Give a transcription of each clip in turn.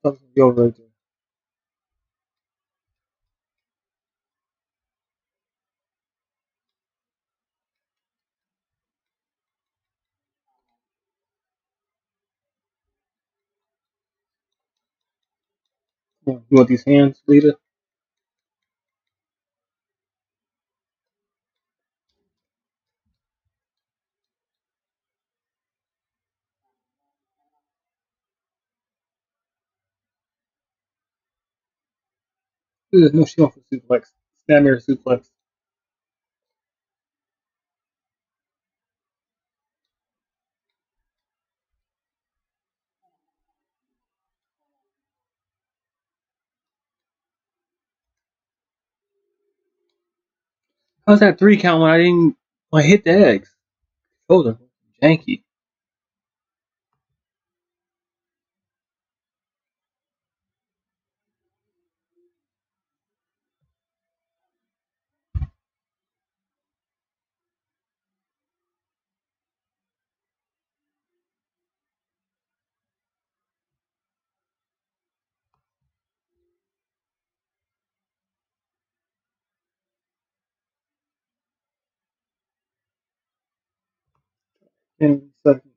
That's yo right there. Yeah, you want these hands, Lita? No, she wants a suplex. Snapmare suplex. How's that 3 count when I didn't? I hit the eggs. Shoulder janky. And second.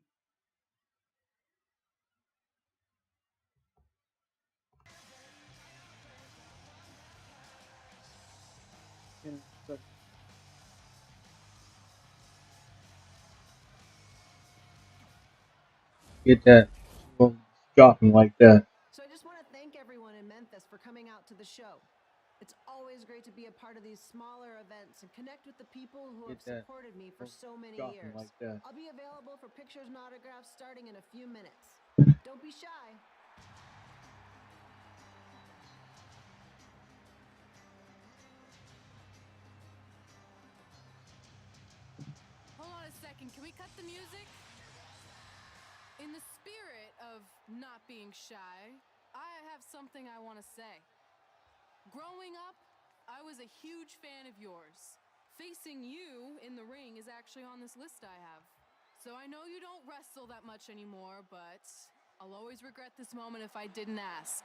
Get that. Dropping like that. So I just want to thank everyone in Memphis for coming out to the show. It's always great to be a part of these smaller events and connect with the people who have supported me for so many years. Like that. I'll be available for pictures and autographs starting in a few minutes. Don't be shy. Hold on a second. Can we cut the music? In the spirit of not being shy, I have something I want to say. Growing up, I was a huge fan of yours. Facing you in the ring is actually on this list I have. So I know you don't wrestle that much anymore, but I'll always regret this moment if I didn't ask.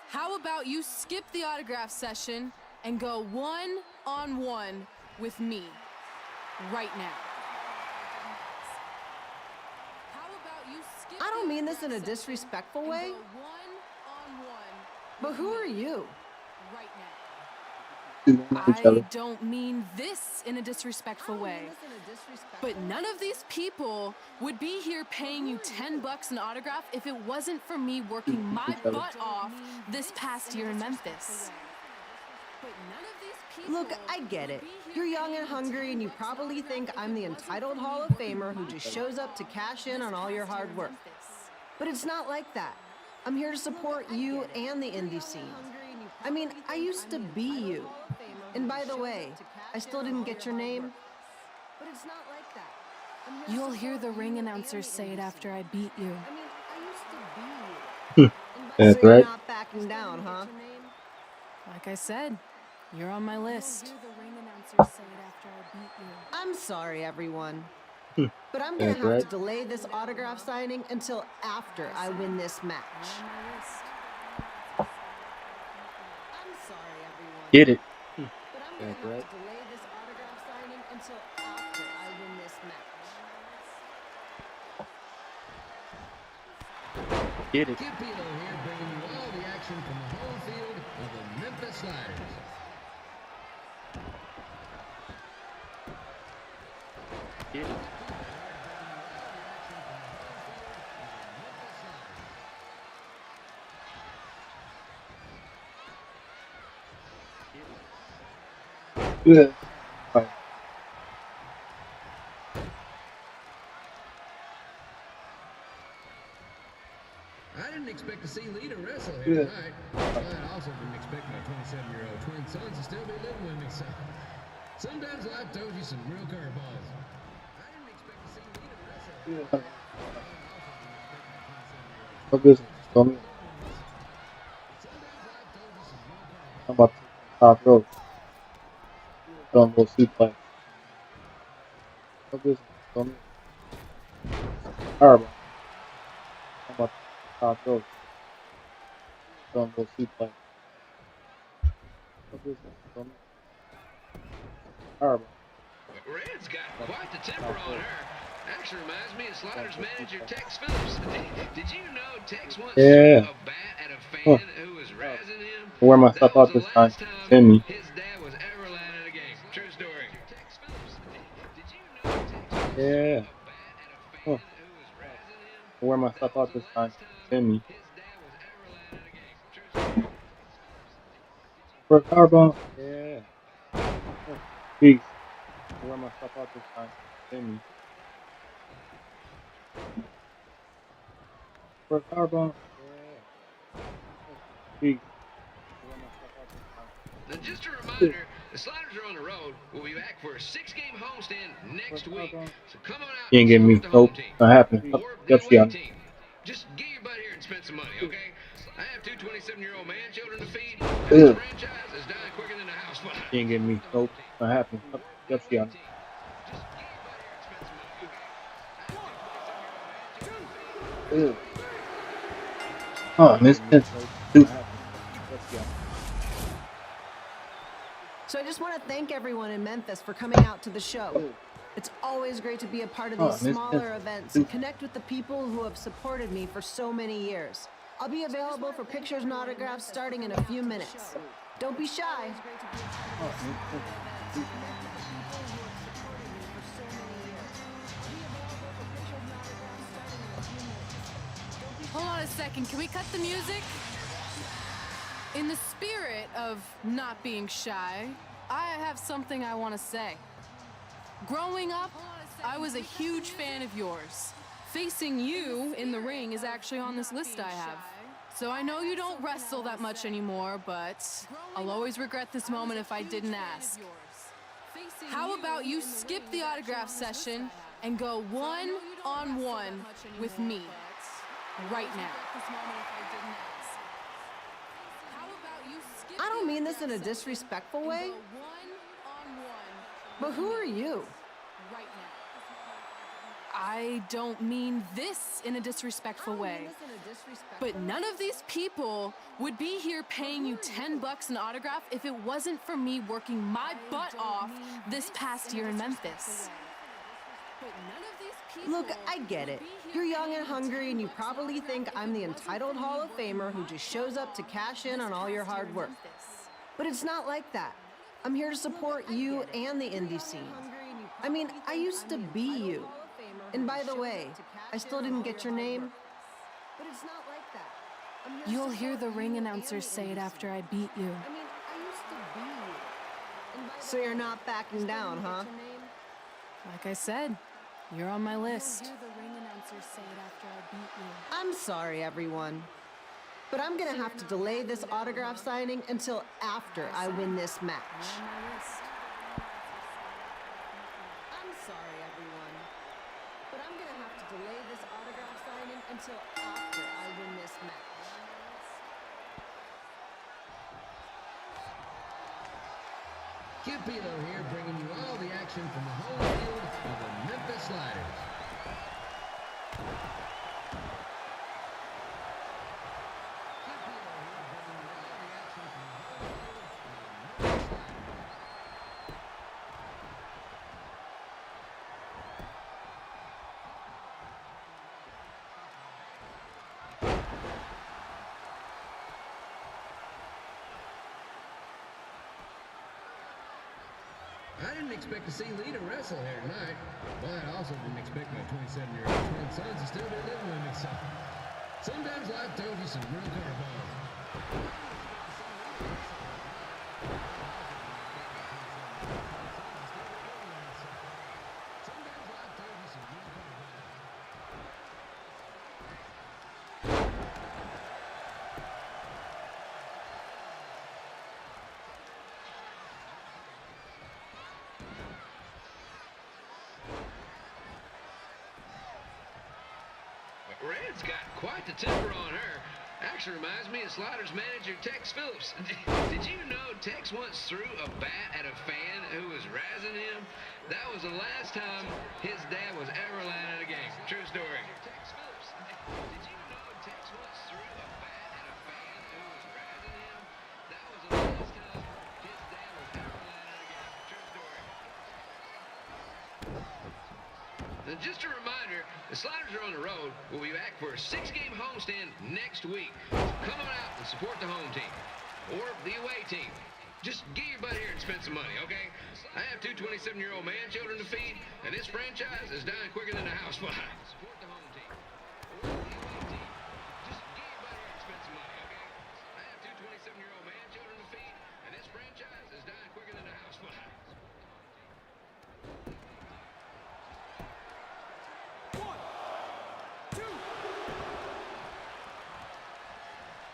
How about you skip the autograph session and go one-on-one with me right now? I don't mean this in a disrespectful way, but who are you? Right now. Each other. I don't mean this in a disrespectful way, but none of these people would be here paying you $10 an autograph if it wasn't for me working my butt off this past year in Memphis. Look, I get it. You're young and hungry, and you probably think I'm the entitled Hall of Famer who just shows up to cash in on all your hard work. But it's not like that. I'm here to support you and the indie scene. I mean, I used to be you. And by the way, I still didn't get your name. But it's not like that. You'll hear the ring announcers say it after I beat you. I mean, I used to be you. That's So you're right. not backing down, huh? Like I said, you're on my list. I'm sorry, everyone. But I'm gonna have to delay this autograph signing until after I win this match. I'm sorry, everyone. Get it. But I'm gonna have to delay this autograph signing until after I win this match. Get it. Kid Pilo here, bringing you all the action from the home field of the Memphis Sliders. Get it. Yeah. Right. I didn't expect to see Lita wrestle here tonight. I also didn't expect my 27-year-old twin sons to still be living with me, so sometimes life throws you some real curveballs. I didn't expect to see Lita wrestle. No business. Tell me. I'm about to top rope. Don't go suplex. No business. Tell me. Horrible. I'm about to top rope. Throwing little suplex. No business. Throw me. Powerbomb. Red's got quite the temper on her. Actually reminds me of Sliders Little manager suplex. Tex Phillips. Did you know Tex once Yeah. threw a bat at a Huh. fan who was razzing him? I'll wear my That stuff was out the this time. last time Timmy. his dad was ever allowed in a game. True story. Tex Phillips. Did you know Tex once Yeah. threw a bat at a fan Huh. who was razzing him? I'll wear my That stuff was out the this time. last time Timmy. his dad was ever allowed in a game. True story. For a powerbomb. Yeah. Huh. Peace. I'll wear my stuff out this time. Timmy. For a powerbomb. Yeah. Huh. Peace. I'll wear my stuff out this time. And just a reminder, the Sliders are on the road. We'll be back for a 6-game homestand For a next week. powerbomb. So come on out You and ain't getting me. support the Nope. home team. Not happening. Or the Yep, see away ya. team. Just get your butt here and spend some money, okay? I have two 27-year-old man children to feed. And this Ugh. franchise is dying quicker than the house fire. You ain't getting me. Nope. Not happening. Yep, see ya. Just get your butt here and spend some money, okay? I have two 27-year-old man children to feed. Ugh. Oh, Miss Not happening. Yep, see ya. So I just want to thank everyone in Memphis for coming out to the show. Ugh. It's always great to be a part of Oh, these Miss smaller events and connect with the people who have supported me for so many years. I'll be available for pictures and autographs starting in a few minutes. Don't be shy. Oh, Miss Hold on a second. Can we cut the music? In the spirit of not being shy, I have something I want to say. Growing up, I was a huge fan of yours. Facing you in the ring is actually on this list I have. So I know you don't wrestle that much anymore, but I'll always regret this moment if I didn't ask. How about you skip the autograph session and go one-on-one with me right now? I don't mean this in a disrespectful way, but who are you? I don't mean this in a disrespectful way, but none of these people would be here paying you $10 an autograph if it wasn't for me working my butt off this past year in Memphis. Look, I get it. You're young and hungry, and you probably think I'm the entitled Hall of Famer who just shows up to cash in on all your hard work. But it's not like that. I'm here to support you and the indie scene. I mean, I used to be you. And by the way, I still didn't get your name. But it's not like that. You'll hear the ring announcers say it after I beat you. I mean, I used to be you. So you're not backing down, huh? Like I said, you're on my list. I'm sorry, everyone. But I'm gonna have to delay this autograph signing until after I win this match. I'm sorry, everyone. But I'm gonna have to delay this autograph signing until after I win this match. Kid Pilo here, bringing you all the action from the home field of the Memphis Sliders. I didn't expect to see Lita wrestle here tonight, but I also didn't expect my 27-year-old twin sons to still be living with me, so sometimes life throws you some real curveballs. Red's got quite the temper on her. Actually reminds me of Sliders manager Tex Phillips. Did you know Tex once threw a bat at a fan who was razzing him? That was the last time his dad was ever allowed in a game. True story. Tex Phillips. Did you know Tex once threw a bat at a fan who was And just a reminder, the Sliders are on the road. We'll be back for a 6-game homestand next week. So come on out and support the home team or the away team. Just get your butt here and spend some money, okay? I have two 27-year-old man children to feed, and this franchise is dying quicker than a house fire. Support the home team or the away team. Just get your butt here and spend some money, okay? I have two 27-year-old man children to feed, and this franchise is dying quicker than a house fire.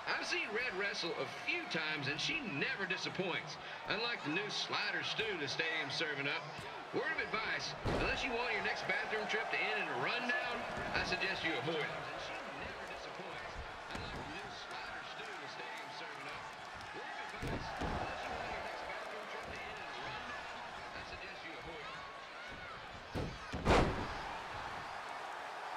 I've seen Red wrestle a few times, and she never disappoints. Unlike the new slider stew the stadium's serving up. Word of advice, unless you want your next bathroom trip to end in a rundown, I suggest you avoid it. And she never disappoints. Unlike the new slider stew the stadium's serving up. Word of advice, unless you want your next bathroom trip to end in a rundown, I suggest you avoid it.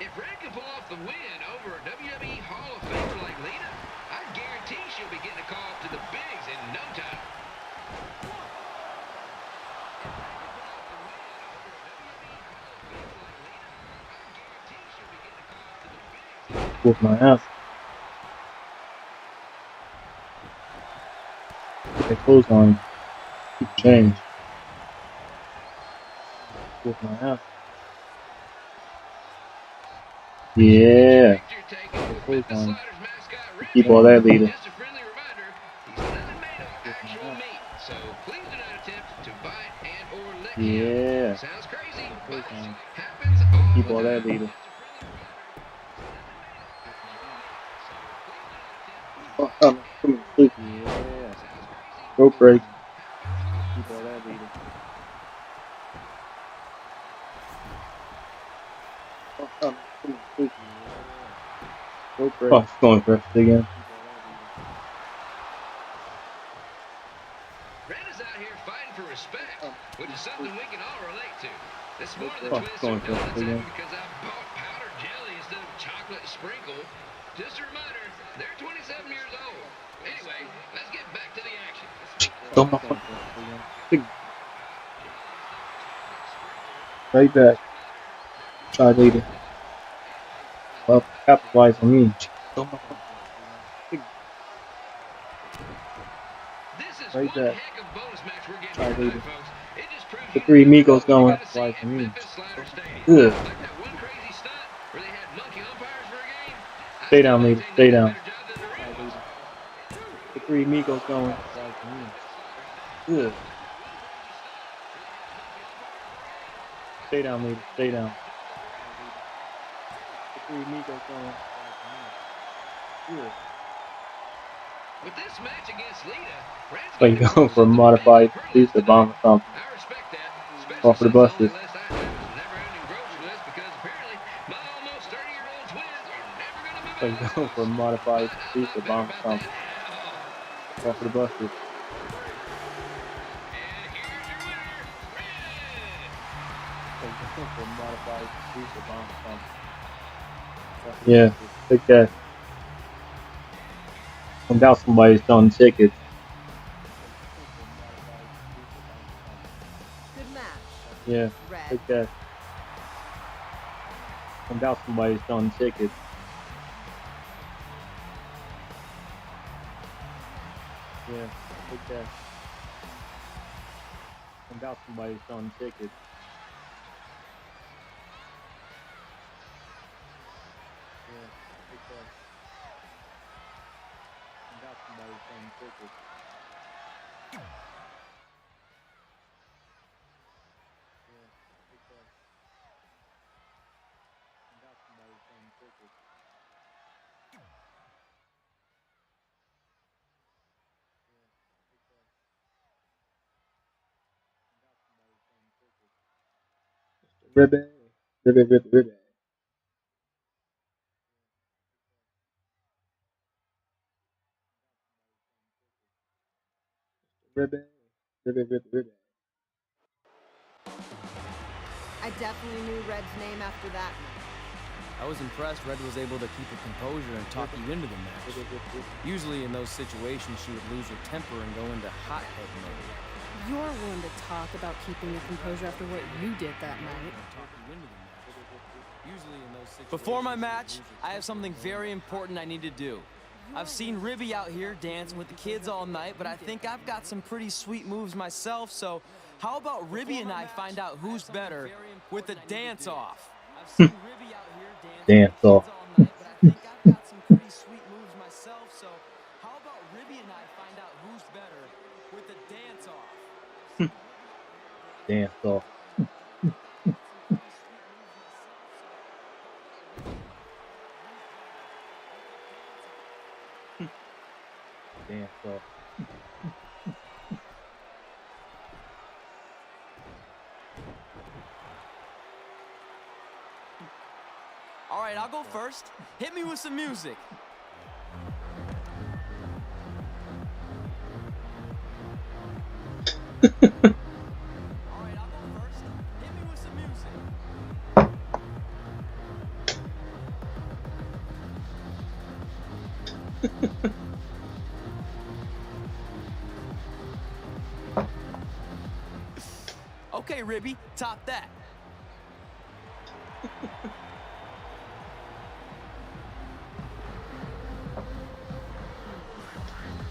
If Red can pull off the win over a WWE Hall of Famer like Lita, I guarantee she'll be getting a call up to the bigs in no time. Whoop my ass. They close on. Keep change. Whoop my ass. Yeah. Close on. Keep all that leader. Just a friendly reminder, he's nothing made of actual meat, so please do not attempt to bite and or lick him. Yeah. Sounds crazy, Close but on. happens all Keep the all time. that leader. Oh, I'm coming to sleep. Yeah. Go break. Keep all that leader. Oh, I'm coming to sleep. Yeah. Go break. Oh, it's going first again. Red is out here fighting for respect, which is something we can all relate to. This morning the Oh, twins going are donuts first again. happy because I bought powdered jelly instead of chocolate sprinkle. Just a reminder, they're 27 years old. Anyway, let's get back to the action. Oh, right back. Try later. Well, capitalize on me. This is Right one back. heck of bonus match we're getting Try here tonight, later. folks. It just proves The you three never know amigos what you're going. gonna see Capitalize at on me. Memphis Slider Stadium. Good. Like that one crazy stunt where they had monkey umpires for a game. I Stay still down, lady. maintain Stay they did a down. better job than the real ones. The three amigos going. Capitalize on me. Good. Stay down, lady. Stay down. The three amigos going. Good. With this match against Lita, Red's So you getting go for something modified to her list booster today. bomb or something. I respect that, especially Off for the since the only busters. list I have is a never-ending grocery list because apparently my almost 30-year-old twins are never going to move So out you of the go house. for modified But I'm booster not bitter bomb or about that something. at all. Off for the busters. And here's your winner, Red. So you go for modified booster bomb or something. Yeah, take that. I doubt somebody's selling tickets. Good match. Yeah, Red. take that. I doubt somebody's selling tickets. Yeah, take that. I doubt somebody's selling tickets. Yeah, take that. I doubt somebody's selling tickets. Yeah, take that. I doubt somebody's selling tickets. Ribbon, ribbon, ribbon, ribbon. Ribbon, ribbon, ribbon, ribbon. I definitely knew Red's name after that match. I was impressed Red was able to keep her composure and talk you into the match. Usually in those situations she would lose her temper and go into hothead mode. You're one to talk about keeping your composure after what you did that night. Talk you into the match. Before my match, I have something very important I need to do. I've seen Ribby out here dancing with the kids all night, but I think I've got some pretty sweet moves myself, so how about Ribby and I find out who's better with the dance-off? I've seen Ribby out here dancing with the kids all night, but I think I've got some pretty sweet moves myself, so how about Ribby and I find out who's better with the dance-off? Dance-off. Dance-off. All right, I'll go first. Hit me with some music. All right, I'll go first. Hit me with some music. Okay, Ribby, top that.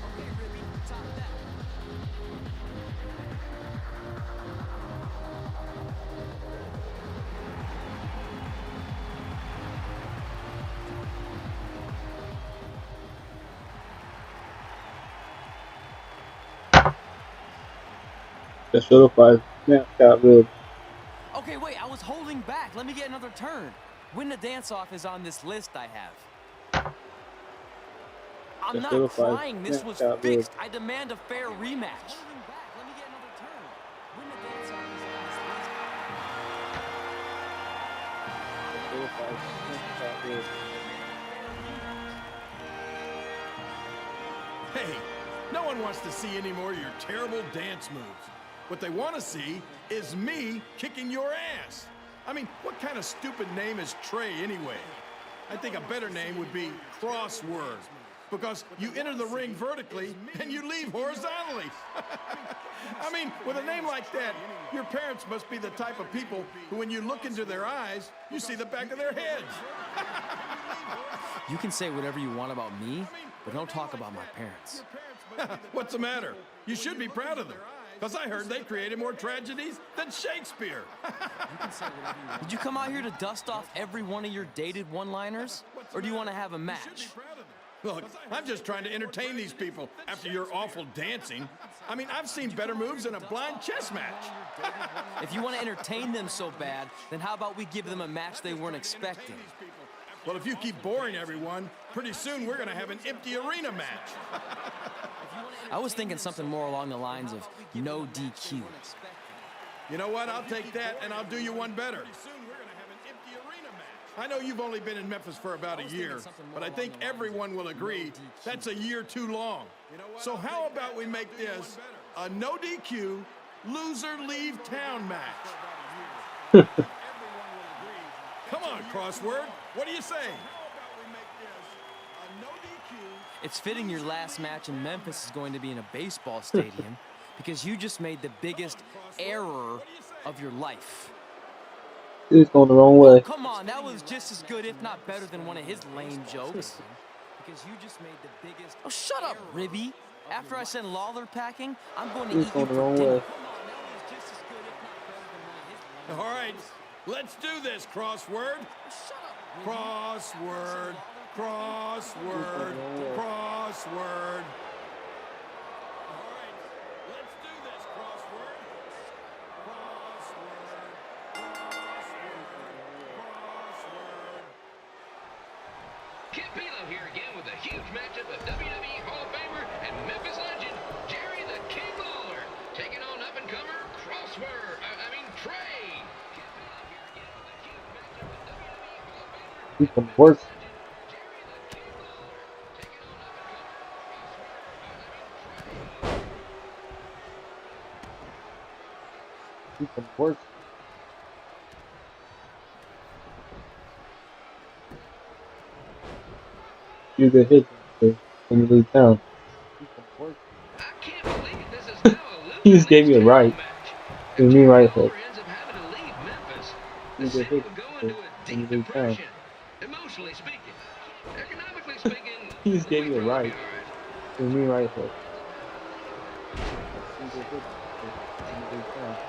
Okay, Ribby, top that. That certified snap got real. Okay, wait, I was holding back. Let me get another turn. Win the dance-off is on this list I have. I'm not crying. This was fixed. I demand a fair rematch. Let me get another turn. Win the dance-off is on this list. Hey, no one wants to see any more of your terrible dance moves. What they want to see is me kicking your ass. I mean, what kind of stupid name is Trey anyway? I think a better name would be Crossword, because you enter the ring vertically and you leave horizontally. I mean, with a name like that, your parents must be the type of people who, when you look into their eyes, you see the back of their heads. You can say whatever you want about me, but don't talk about my parents. What's the matter? You should be proud of them, because I heard they created more tragedies than Shakespeare. Did you come out here to dust off every one of your dated one-liners? Or do you want to have a match? Look, I'm just trying to entertain these people after your awful dancing. I mean, I've seen better moves in a blind chess match. If you want to entertain them so bad, then how about we give them a match they weren't expecting? Well, if you keep boring everyone, pretty soon we're going to have an empty arena match. I was thinking something more along the lines of no DQ. You know what? I'll take that, and I'll do you one better. I know you've only been in Memphis for about a year, but I think everyone will agree that's a year too long. So how about we make this a no DQ, loser leave town match? Come on, Crossword. What do you say? It's fitting your last match in Memphis is going to be in a baseball stadium because you just made the biggest error of your life. It's going the wrong way. Oh, come on, that was just as good, if not better, than one of his lame jokes. Because you just made the biggest. Oh, shut up, Ribby. After I send Lawler packing, I'm going to eat you for dinner. All right, let's do this, Crossword. Crossword, crossword, crossword. All right, let's do this, Crossword. Kid Pilo here again with a huge matchup of WWE Hall of Famer and Memphis legend Jerry the King Lawler taking on up-and-comer Trey. Kid Pilo here again with a huge matchup of WWE Hall of Famer. He's the worst. Jerry the King Lawler taking on up-and-comer Trey. He's the worst. You get hit when you leave town. I can't believe this is now a He just gave you a right. match. Give me right hook. Ends up having to leave Memphis. the city would go into a deep depression, emotionally speaking. Economically speaking, He just gave we'd you a probably be right. all right. What do you mean right hook? Single hit. Single count.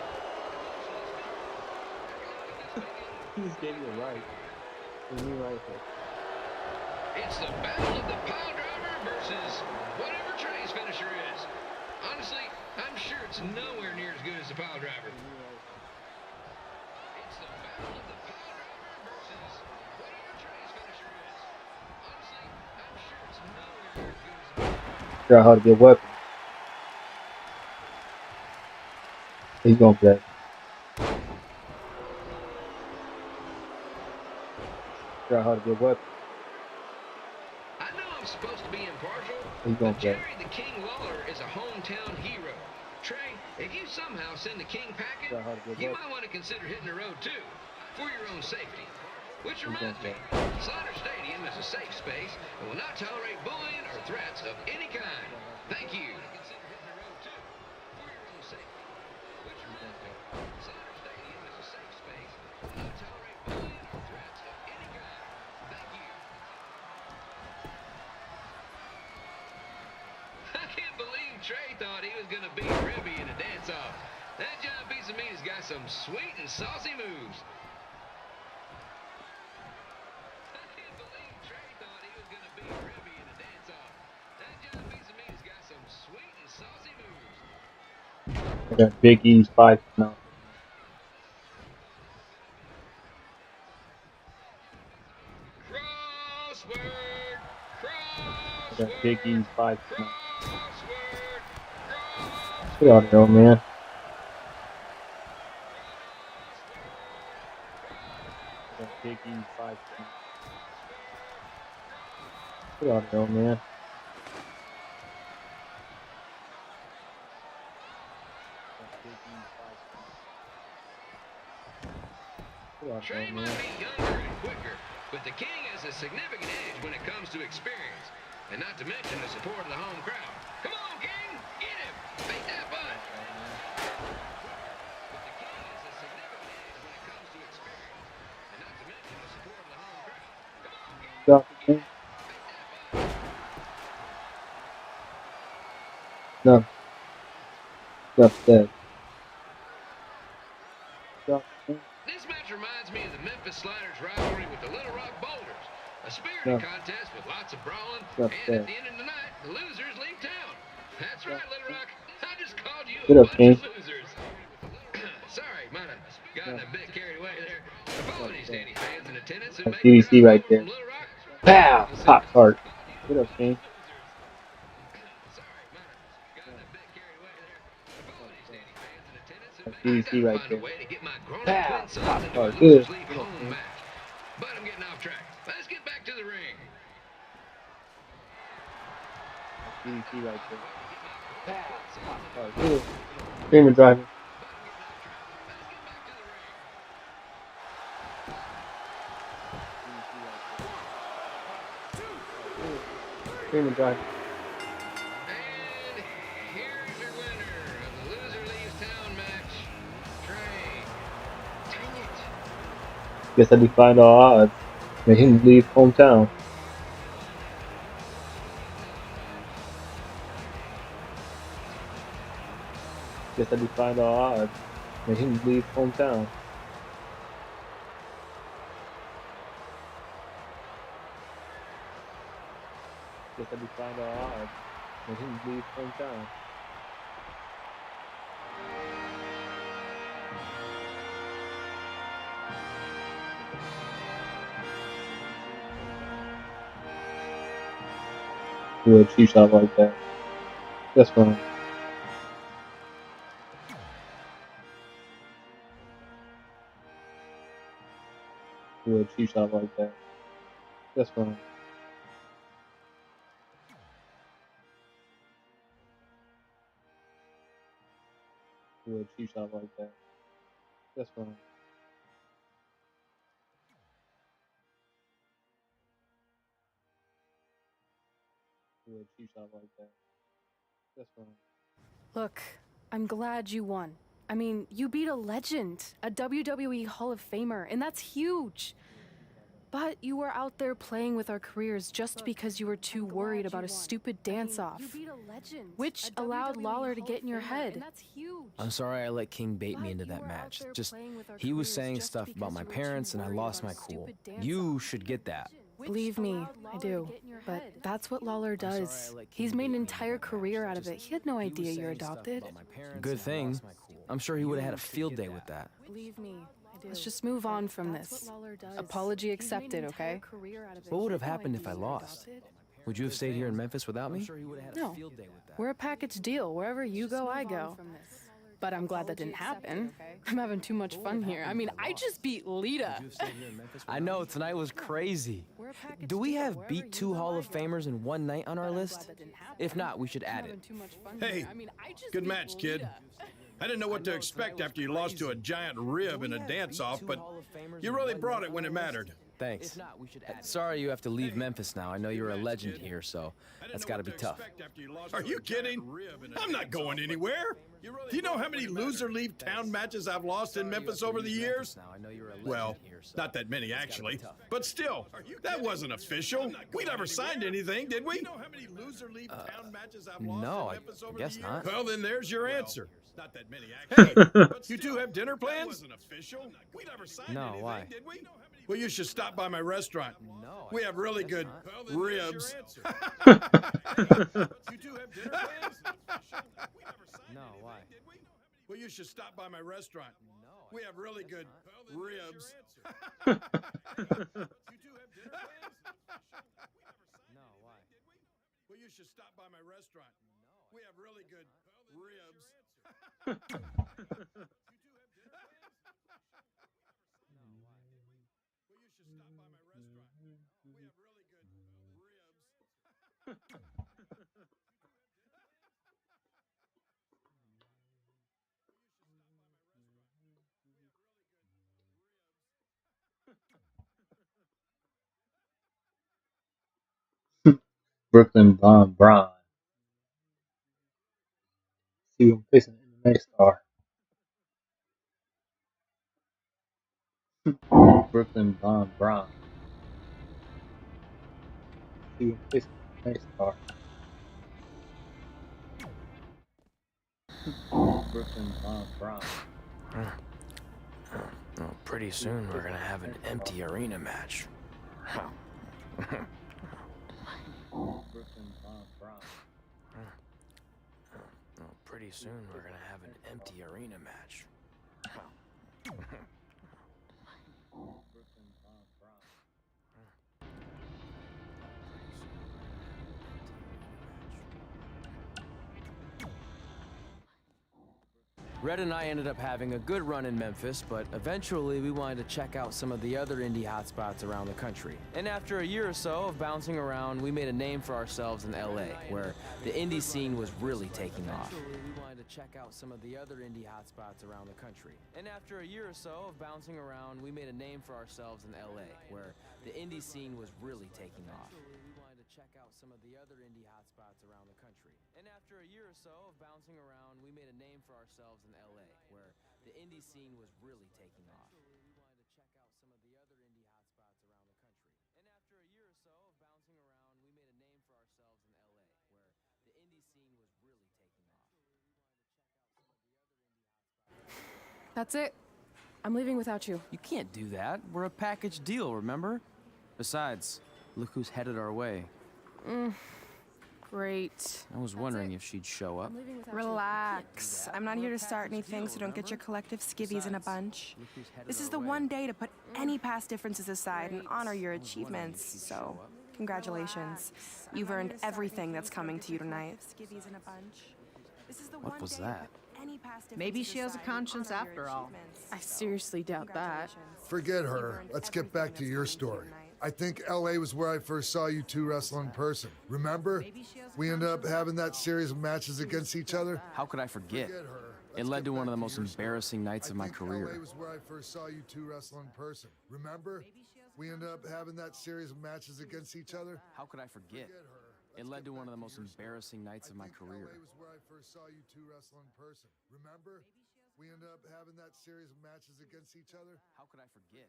He just gave you a right. What do you mean right hook? It's the battle of the pile driver versus whatever Trey's finisher is. Honestly, I'm sure it's nowhere near as good as the pile driver. It's the battle of the pile driver versus whatever Trey's finisher is. Honestly, I'm sure it's nowhere near as good as the pile driver. Figure out how to get weapons. He's gonna play. Figure out how to get weapons. I know I'm supposed to be impartial, He's gonna but play. Jerry the King Lawler is a hometown hero. Trey, if you somehow send the King packing, Figure out how to get you weapons. might want to consider hitting the road too, for your own safety. Which He's reminds gonna me, play. Slaughter Stadium is a safe space and will not tolerate bullying or threats of any kind. Thank you. Consider hitting the road too, for your own safety. Which reminds me, Slaughter Stadium is a safe space and will not tolerate bullying or threats of any kind. Thank you. I can't believe Trey thought he was going to beat Ribby in a dance-off. That giant piece of meat has got some sweet and saucy moves. I can't believe Trey thought he was going to beat Ribby in a dance-off. That giant piece of meat has got some sweet and saucy moves. I got Big E's 5 now. Crossword! I got Big Crossword! E's 5 now. Crossword! Get out of there, man. I got Big E's 5 now. Get out of there, man. I got Big E's 5 now. Get out of Trey there, might man. be younger and quicker, but the King has a significant edge when it comes to experience, and not to mention the support of the home crowd. Come on, King! Get him! Beat that butt! But the King has a significant edge when it comes to experience, and not to mention the support of the home crowd. Come on, King! Stop the Get thing. him! Beat that butt! No. Stop that. Stop the thing. This match reminds me of the Memphis Sliders' rivalry with the Little Rock Boulders. A spirited No. contest with lots of brawling, Stop and that. at the end of the night, the losers leave town. That's right, Little Rock. I just called you Get a up, bunch King. of losers. Sorry, might have gotten No. a bit carried away there. Apologies to any fans in attendance who That's made the DDC drive right over there. from Little Rock. Pow! Pop tart. Get up, King. Sorry, might have gotten a bit carried away there. Apologies to any fans in attendance who That's made I DDC gotta right find a there. way to get my grown-up Pow! twin sons Pop into a tart. losers Good. leave Get up, home King. match. But I'm getting off track. Let's get back to the ring. That's DDC right there. Pow! Pop tart. Good. Screaming driver. Screaming driver. And here's your winner of the Loser Leaves Town match, Trey. Dang it. Guess I defied all odds. Made him leave hometown. Guess I defied all odds. Made him leave hometown. Guess I defied all odds. Made him leave hometown. Do a cheap shot like that. That's fine. Do a cheap shot like that. That's fine. Do a cheap shot like that. That's fine. Do a cheap shot like that. That's fine. Look, I'm glad you won. I mean, you beat a legend, a WWE Hall of Famer, and that's huge. But you were out there playing with our careers just because you were too worried about a stupid dance-off, which allowed Lawler to get in your head. I'm sorry I let King bait me into that match. Just, he was saying stuff about my parents and I lost my cool. You should get that. Believe me, I do. But that's what Lawler does. He's made an entire career out of it. He had no idea you're adopted. Good thing. I'm sure he would have had a field day with that. Believe me, let's just move on from this. Apology accepted, okay? What would have happened if I lost? Would you have stayed here in Memphis without me? No. We're a package deal. Wherever you go, I go. But I'm glad that didn't happen. I'm having too much fun here. I mean, I just beat Lita. I know, tonight was crazy. Do we have beat 2 Hall of Famers in one night on our list? If not, we should add it. Hey, good match, kid. I didn't know what to expect after you lost to a giant rib in a dance-off, but you really brought it when it mattered. Thanks. Sorry you have to leave Memphis now. I know you're a legend here, so that's gotta be tough. Are you kidding? I'm not going anywhere. Do you know how many loser leave town matches I've lost in Memphis over the years? Well, not that many actually, but still, that wasn't official. We never signed anything, did we? No, I guess not. Well, then there's your answer. Not that many actually. Hey, you two have dinner plans? We never signed No, anything, why? did we? Well, you should stop by my restaurant. We have really good ribs. No, why? Well, you should stop by my restaurant. We have really good ribs. No, why? Well, you should stop by my restaurant. We have really good ribs. Brooklyn Von Braun. See him facing an MMA star. Brooklyn Von Braun. See him facing an MMA star. Brooklyn Von Braun. Well, pretty soon we're gonna have an empty arena match. Brooklyn Von Braun. Well, pretty soon we're gonna have an empty arena match. Brooklyn Von Braun. Red and I ended up having a good run in Memphis, but eventually we wanted to check out some of the other indie hotspots around the country. And after a year or so of bouncing around, we made a name for ourselves in LA, where the indie scene was really taking off. We wanted to check out some of the other indie hotspots around the country. And after a year or so of bouncing around, we made a name for ourselves in LA, where the indie scene was really taking off. We wanted to check out some of the other indie hotspots around the country. And after a year or so of bouncing around, we made a name for ourselves in LA, where the indie scene was really taking off. We wanted to check out some of the other indie hotspots around the country. And after a year or so of bouncing around, we made a name for ourselves in LA, where the indie scene was really taking off. That's it. I'm leaving without you. You can't do that. We're a package deal, remember? Besides, look who's headed our way. Great. I was wondering if she'd show up. Relax. I'm not here to start anything, so don't get your collective skivvies in a bunch. This is the one day to put any past differences aside and honor your achievements, so congratulations. You've earned everything that's coming to you tonight. What was that? Maybe she has a conscience after all. I seriously doubt that. Forget her. Let's get back to your story. I think LA was where I first saw you two wrestle in person. Remember? We ended up having that series of matches against each other. How could I forget? It led to one of the most embarrassing nights of my career. LA was where I first saw you two wrestle in person. Remember? We ended up having that series of matches against each other. How could I forget? It led to one of the most embarrassing nights of my career. LA was where I first saw you two wrestle in person. Remember? we ended up having that series of matches against each other. How could I forget?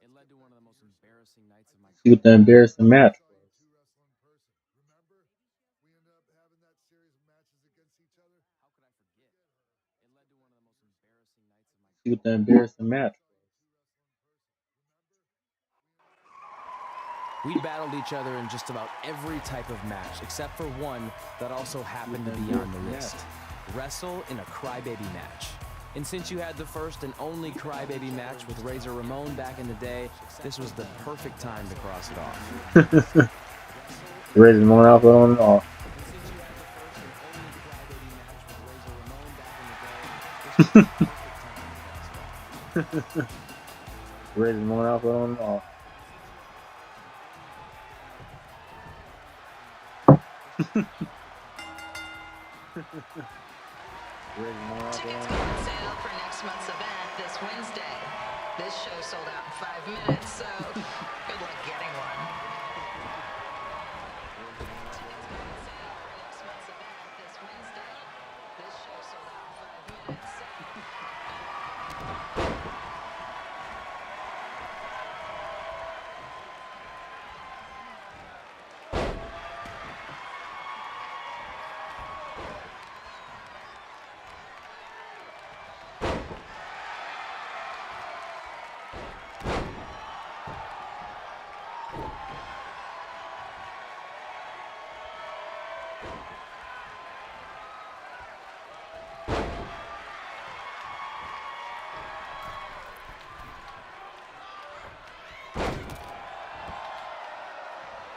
It led to one of the most embarrassing nights of my See what the embarrassing match was. Remember? We ended up having that series of matches against each other. How could I forget? It led to one of the most embarrassing nights of my See what the embarrassing match was. We battled each other in just about every type of match, except for one that also happened to be on the list. Wrestle in a crybaby match. And since you had the first and only crybaby match with Razor Ramon back in the day, this was the perfect time to cross it off. Razor Ramon outfit on and off. Razor Ramon outfit on and off. Tickets go on sale for next month's event this Wednesday. This show sold out in 5 minutes, so good luck getting one. Tickets go on sale for next month's event this Wednesday. This show sold out in 5 minutes, so...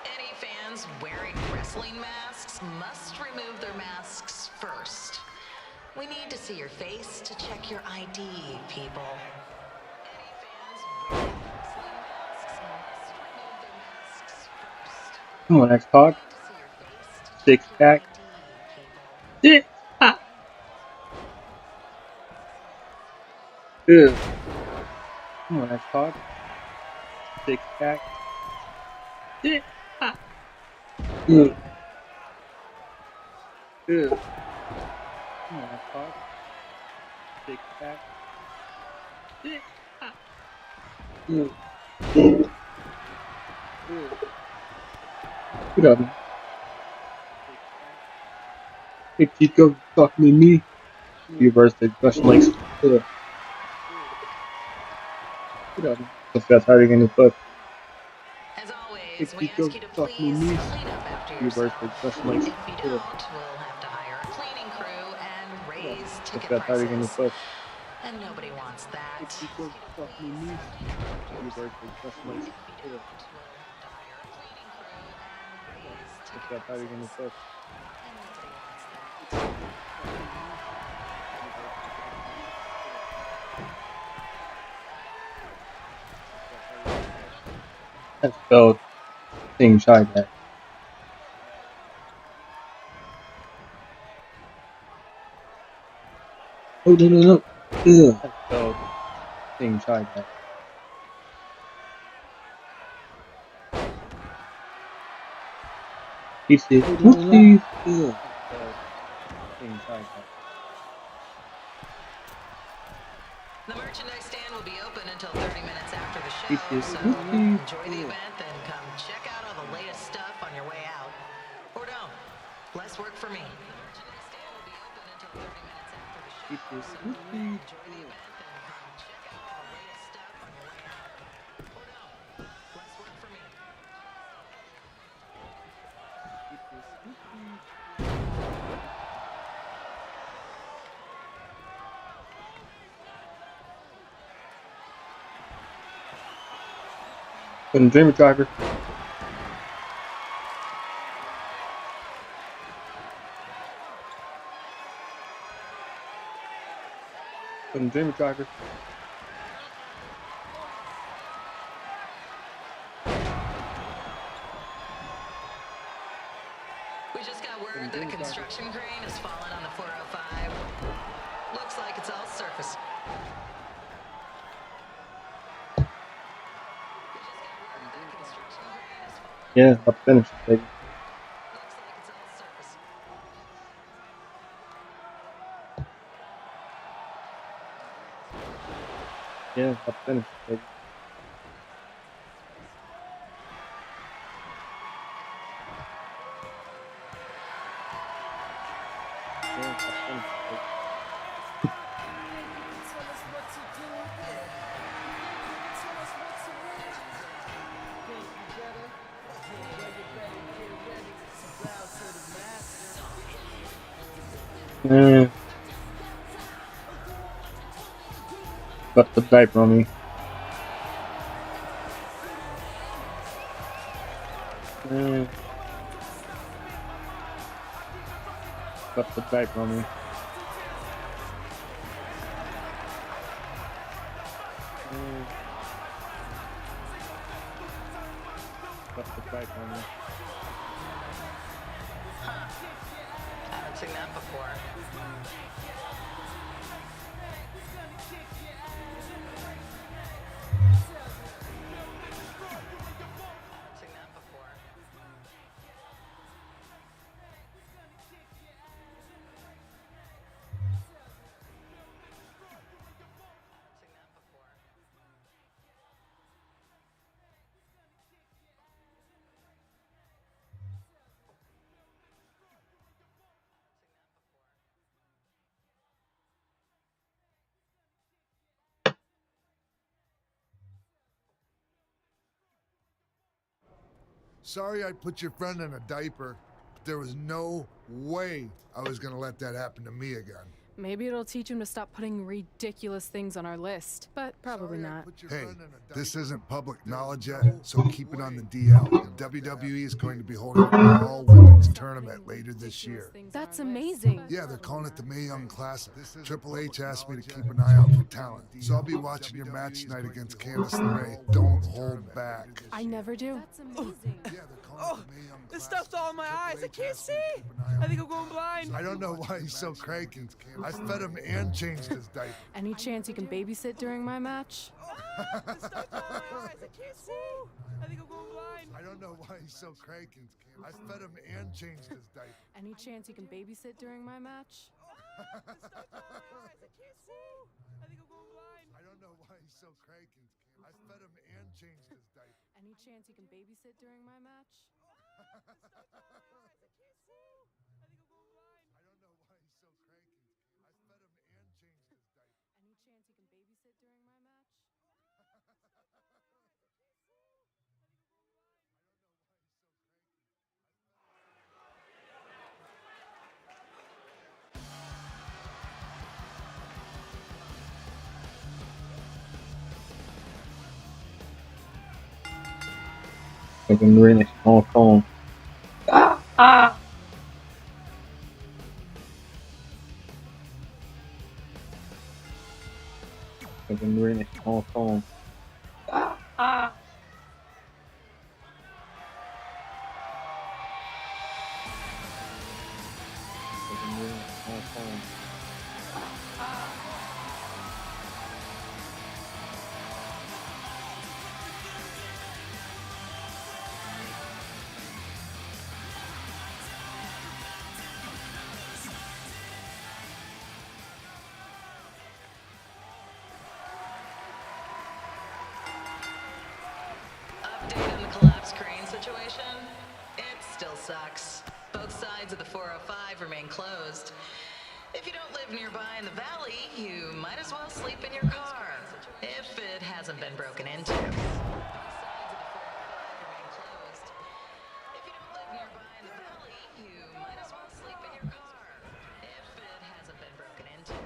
Any fans wearing wrestling masks must remove their masks first. We need to see your face to check your ID, people. Any fans wearing wrestling masks must remove their masks first. Come on, X-Pac. Six pack. Six pack. Ew. Come on, X-Pac. Six pack. Six pack. Ew. Ew. Come on, X-Pac. Six pack. Six pack. Ew. Ew. Ew. Get up, man. Hey, Chico, talking to me. Reverse the question like, ugh. Get up, man. That's how you're gonna put. As always, Hey, we Chico, ask you to talking to please me. clean up after Reverse yourself. the question like, If you don't, ugh. we'll have to hire a cleaning crew and raise ticket That's how you're gonna prices. put. And nobody wants Hey, that. Chico, talking to me. Reverse the question like, If you ugh. don't, we'll have to hire a cleaning crew and raise ticket That's how you're gonna prices. put. And nobody wants that. That's spelled thing shy guy. Oh no. Ugh. That's spelled thing shy guy. He said, whoopsies. Ugh. That's spelled thing shy guy. The merchandise stand will be open until 30 minutes after the He show, said, so whoopsies. enjoy the Ugh. event, then come check out all the latest stuff on your way out. Or don't. Less work for me. The merchandise stand will be open until 30 minutes after the He show, said, so whoopsies. enjoy the event, then come check out all the latest stuff on your way out. Or don't. Less work for me. He said, whoopsies. Couldn't dream it, driver. Couldn't dream it, driver. We just got word that a construction crane has fallen on the 405. Looks like it's all surface. Yeah, I'll finish it, baby. Looks like it's all surface. got the finish, baby. Damn, got the finish, baby. Got the diaper on me. Got the diaper on me. Got the diaper on me. Haven't seen that before. Sorry I put your friend in a diaper, but there was no way I was gonna let that happen to me again. Maybe it'll teach him to stop putting ridiculous things on our list, but probably not. Hey, this isn't public knowledge yet, so keep it on the DL. WWE is going to be holding an all-women's tournament later this year. That's amazing. Yeah, they're calling it the Mae Young Classic. Triple H asked me to keep an eye out for talent, so I'll be watching your match tonight against Candice LeRae. Don't hold back. I never do. Yeah, they're calling it the Mae Young This Classic. stuff's all in my eyes. I can't see. I think I'm going blind. I don't know why he's so cranky. I fed him and changed his diaper. Any chance you can babysit during my match? This stuff's all in my eyes. I can't see. I think I'm going blind. I don't know why he's so cranky. I fed him and changed his diaper. Any chance you can babysit during my match? This stuff's all in my eyes. I can't see. I think I'm going blind. I don't know why he's so cranky. I fed him and changed his diaper. Any chance you can babysit during my match? Any chance you can babysit during my match? Fucking really small phone. Fucking really small phone. Fucking really small phone. Update on the collapsed crane situation? It still sucks. Both sides of the 405 remain closed. If you don't live nearby in the valley, you might as well sleep in your car, if it hasn't been broken into. Both sides of the 405 remain closed. If you don't live nearby in the valley, you might as well sleep in your car, if it hasn't been broken into.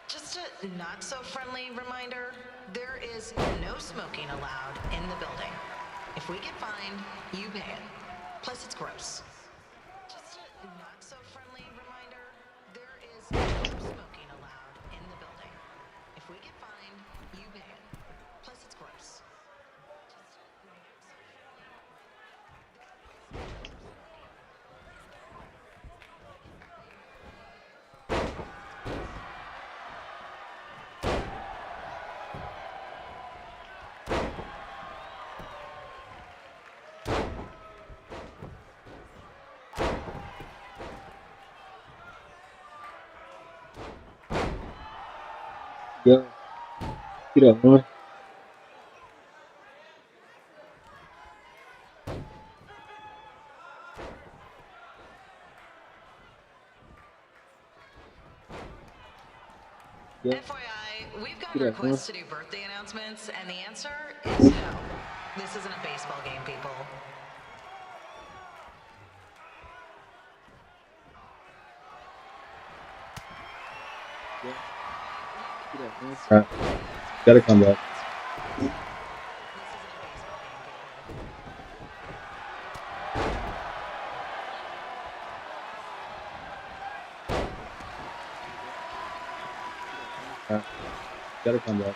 Just a not-so-friendly reminder, there is no smoking allowed in the building. If we get fined, you pay it. Plus, it's gross. Just a not-so-friendly reminder, there is no smoking allowed in the building. If we get fined, you pay it. Plus, it's gross. Get up, man. Yeah. FYI, we've gotten Get up, man. requests to do birthday announcements, and the answer is no. This isn't a baseball game, people. Yeah. Get up, man. Alright. Gotta come back. Alright. Gotta come back.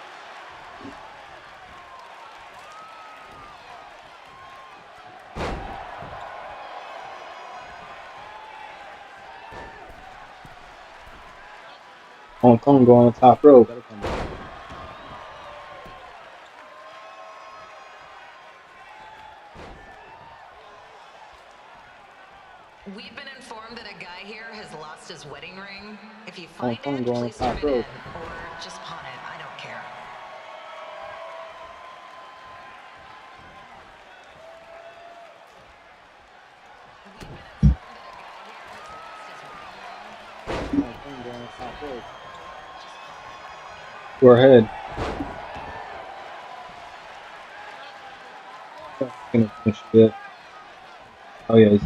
Hong Kong going on top row. Gotta come back. We've been informed that a guy here has lost his wedding ring. If you Hong find Kong it, going on please turn top it in. row. Or just pawn it. I don't care. Hong Kong going on top row. We're ahead. Gonna finish it. Oh yeah.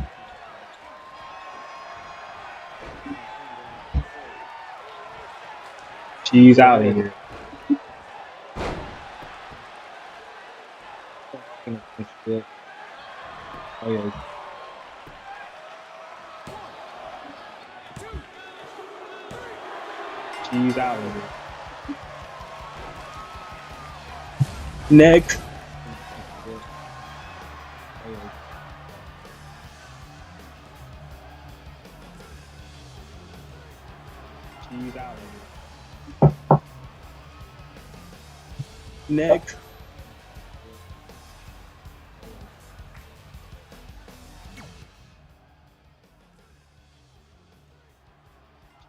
She's out of here. Gonna finish it. Oh yeah. She's out of here. Next. Oh yeah. She's out of here. Next.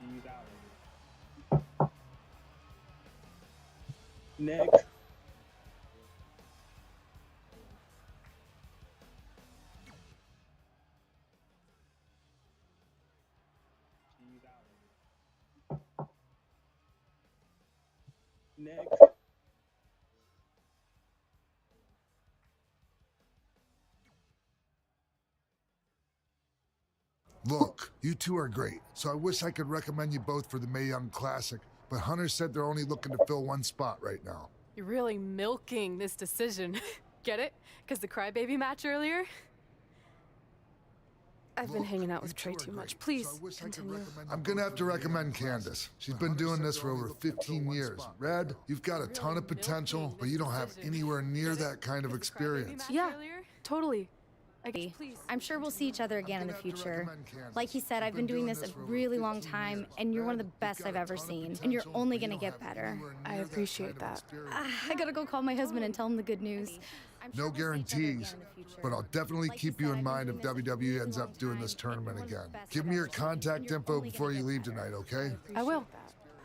She's out of here. Next. She's out of here. Next. Look, you two are great, so I wish I could recommend you both for the Mae Young Classic, but Hunter said they're only looking to fill one spot right now. You're really milking this decision. Get it? Because the crybaby match earlier? I've been hanging out with Trey too much. Please, continue. I'm gonna have to recommend Candace. She's been doing this for over 15 years. Red, you've got a ton of potential, but you don't have anywhere near that kind of experience. Yeah, totally. I'm sure we'll see each other again in the future. Like he said, I've been doing this a really long time, and you're one of the best I've ever seen, and you're only gonna get better. I appreciate that. I gotta go call my husband and tell him the good news. No guarantees, but I'll definitely keep you in mind if WWE ends up doing this tournament again. Give me your contact info before you leave tonight, okay? I will.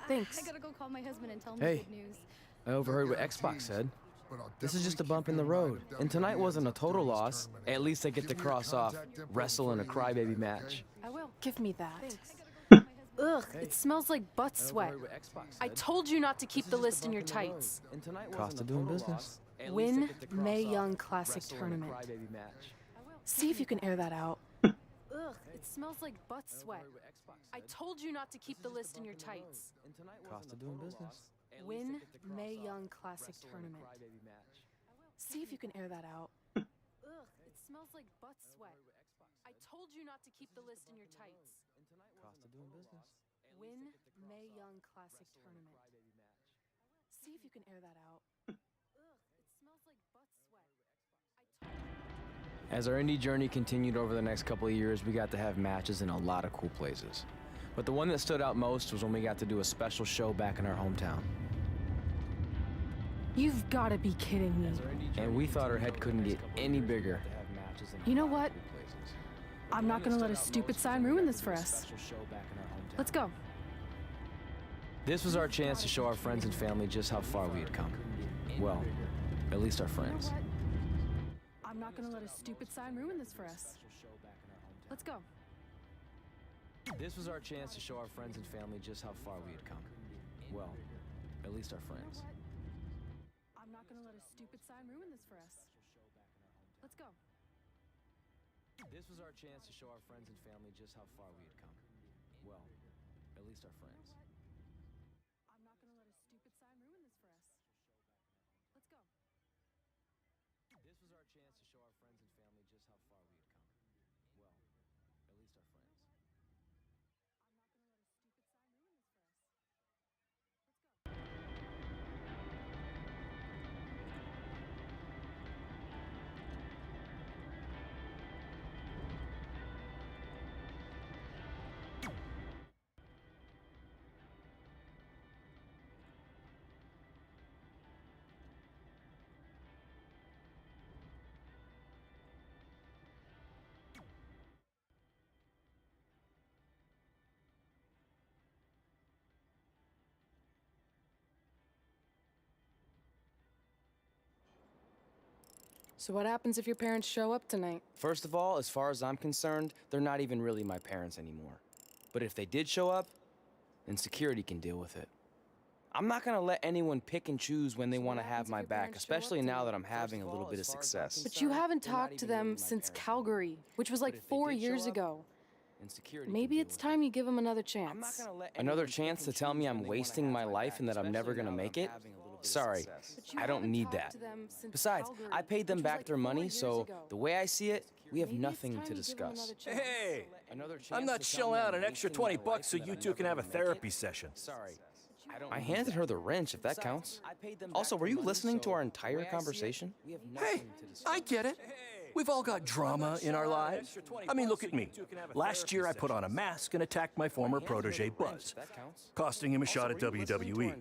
Thanks. I gotta go call my husband and tell him Hey. the good news. I overheard what Xbox said. This is just a bump in the road. And tonight wasn't a total loss. At least I get to cross off wrestle in a crybaby match. I will. Give me that. Ugh, it smells like butt sweat. I told you not to keep the list in your tights. Cost of doing business. Win Mae Young Classic Tournament. See if you can air that out. Ugh, it smells like butt sweat. I told you not to keep the list in your tights. Cost of doing business. Win Mae Young Classic Tournament. See if you can air that out. Ugh, it smells like butt sweat. I told you not to keep the list in your tights. Cost of doing business. Win Mae Young Classic Tournament. See if you can air that out. Ugh, it smells like butt sweat. As our indie journey continued over the next couple of years, we got to have matches in a lot of cool places. But the one that stood out most was when we got to do a special show back in our hometown. You've got to be kidding me. And we thought our head couldn't get any bigger. You know what? I'm not gonna let a stupid sign ruin this for us. Let's go. This was our chance to show our friends and family just how far we had come. Well, at least our friends. I'm not gonna let a stupid sign ruin this for us. Let's go. This was our chance to show our friends and family just how far we had come. Well, at least our friends. I'm not gonna let a stupid sign ruin this for us. Let's go. This was our chance to show our friends and family just how far we had come. Well, at least our friends. I'm not gonna let a stupid sign ruin this for us. Let's go. This was our chance to show our friends and family just how far we had come. Well, at least our friends. I'm not gonna let a stupid sign ruin this for us. Let's go. So what happens if your parents show up tonight? First of all, as far as I'm concerned, they're not even really my parents anymore. But if they did show up, then security can deal with it. I'm not gonna let anyone pick and choose when they want to have my back, especially now that I'm having a little bit of success. But you haven't talked to them since Calgary, which was like 4 years ago. Maybe it's time you give them another chance. Another chance to tell me I'm wasting my life and that I'm never gonna make it? Sorry, I don't need that. Besides, I paid them back their money, so the way I see it, we have nothing to discuss. Hey, I'm not shelling out an extra 20 bucks so you two can have a therapy session. Sorry. I handed her the wrench, if that counts. Also, were you listening to our entire conversation? Hey, I get it. We've all got drama in our lives. I mean, look at me. Last year, I put on a mask and attacked my former protege, Buzz, costing him a shot at WWE.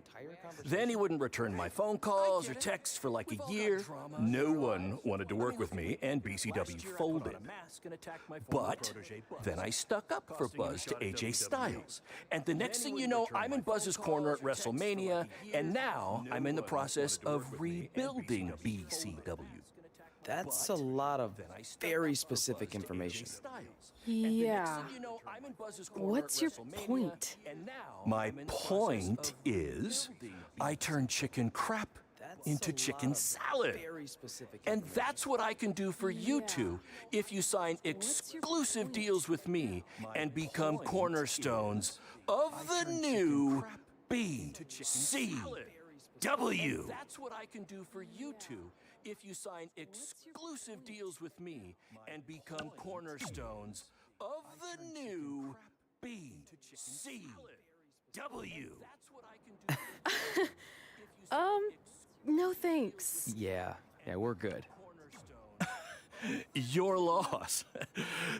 Then he wouldn't return my phone calls or texts for like a year. No one wanted to work with me, and BCW folded. But then I stuck up for Buzz to AJ Styles. And the next thing you know, I'm in Buzz's corner at WrestleMania, and now I'm in the process of rebuilding BCW. That's a lot of very specific information. Yeah. What's your point? My point is, I turned chicken crap into chicken salad. And that's what I can do for you two if you sign exclusive deals with me and become cornerstones of the new BCW. That's what I can do for you two if you sign exclusive deals with me and become cornerstones of the new BCW. No thanks. Yeah, we're good. Your loss.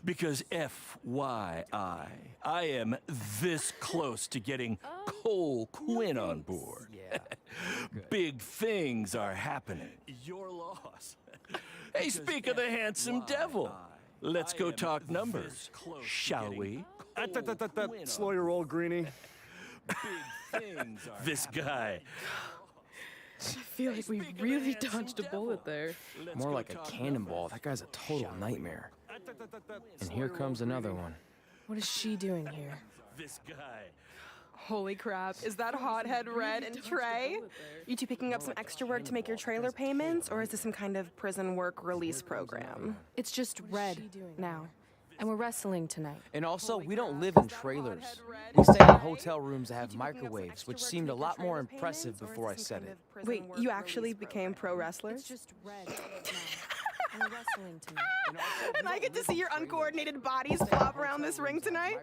Because FYI, I am this close to getting Cole Quinn on board. Yeah. Big things are happening. Your loss. Hey, speak of the handsome devil. Let's go talk numbers, shall we? Slow your roll, Greenie. This guy. I feel like we really dodged a bullet there. More like a cannonball. That guy's a total nightmare. And here comes another one. What is she doing here? This guy. Holy crap, is that hothead Red and Trey? You two picking up some extra work to make your trailer payments, or is this some kind of prison work release program? It's just Red now. And we're wrestling tonight. And also, we don't live in trailers. We stay in hotel rooms that have microwaves, which seemed a lot more impressive before I said it. Wait, you actually became pro wrestler? It's just Red now. And we're wrestling tonight. And I get to see your uncoordinated bodies flop around this ring tonight?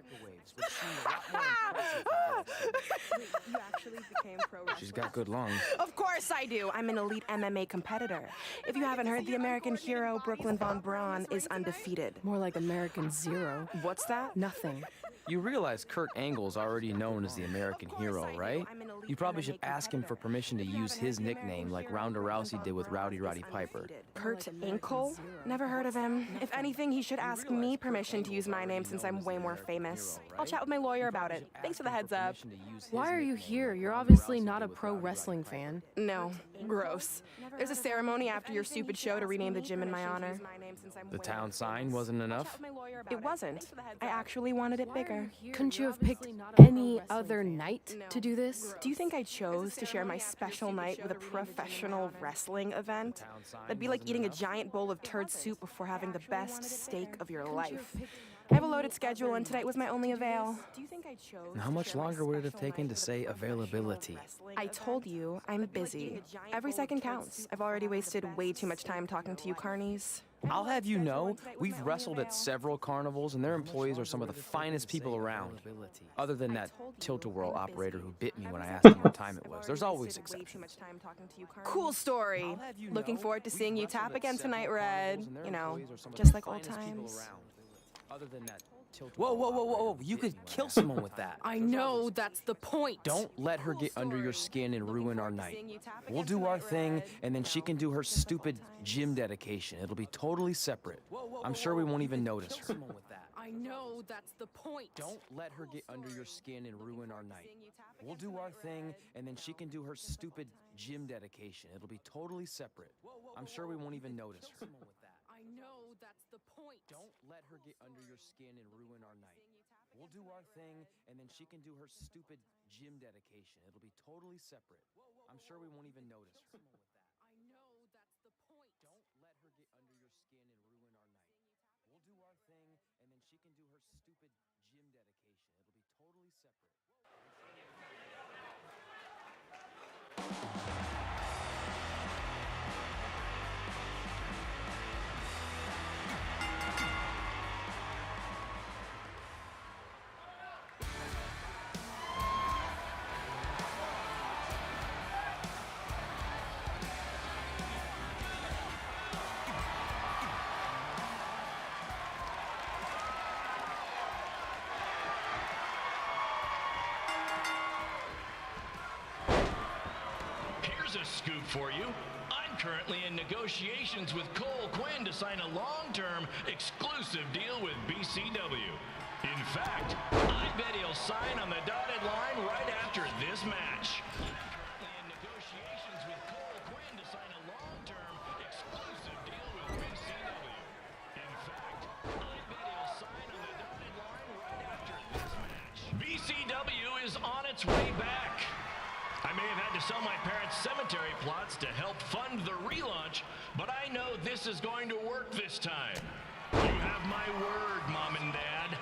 You actually became pro wrestler? She's got good lungs. Of course I do. I'm an elite MMA competitor. If you haven't heard, the American hero Brooklyn Von Braun is undefeated. More like American Zero. What's that? Nothing. You realize Kurt Angle's already known as the American hero, right? You probably should ask him for permission to use his nickname like Ronda Rousey did with Rowdy Roddy Piper. Kurt Angle? Never heard of him. If anything, he should ask me permission to use my name since I'm way more famous. I'll chat with my lawyer about it. Thanks for the heads up. Why are you here? You're obviously not a pro wrestling fan. No, Gross. There's a ceremony after your stupid show to rename the gym in my honor. The town sign wasn't enough? It wasn't. I actually wanted it bigger. Couldn't you have picked any other night to do this? Do you think I chose to share my special night with a professional wrestling event? That'd be like eating a giant bowl of turd soup before having the best steak of your life. I have a loaded schedule, and tonight was my only avail. And how much longer would it have taken to say availability? I told you, I'm busy. Every second counts. I've already wasted way too much time talking to you carnies. I'll have you know, we've wrestled at several carnivals, and their employees are some of the finest people around. Other than that tilt-a-whirl operator who bit me when I asked him what time it was. There's always exceptions. Cool story. Looking forward to seeing you tap again tonight, Red. You know, just like old times. Other than that whoa, whoa, whoa, whoa, whoa. You could kill someone with that. I know, that's the point. Don't let her get under your skin and ruin our night. We'll do our thing, and then she can do her stupid gym dedication. It'll be totally separate. I'm sure we won't even notice her. I know, that's the point. Don't let her get under your skin and ruin our night. We'll do our thing, and then she can do her stupid gym dedication. It'll be totally separate. I'm sure we won't even notice her. I know, that's the point. Don't let her get under your skin and ruin our night. We'll do our thing, and then she can do her stupid gym dedication. It'll be totally separate. I'm sure we won't even notice her. I know, that's the point. Don't let her get under your skin and ruin our night. We'll do our thing, and then she can do her stupid gym dedication. It'll be totally separate. Here's a scoop for you. I'm currently in negotiations with Cole Quinn to sign a long-term exclusive deal with BCW. In fact, I bet he'll sign on the dotted line right after this match. I'm currently in negotiations with Cole Quinn to sign a long-term exclusive deal with BCW. In fact, I bet he'll sign on the dotted line right after this match. BCW is on its way back. I may have had to sell my parents' cemetery plots to help fund the relaunch, but I know this is going to work this time. You have my word, Mom and Dad. I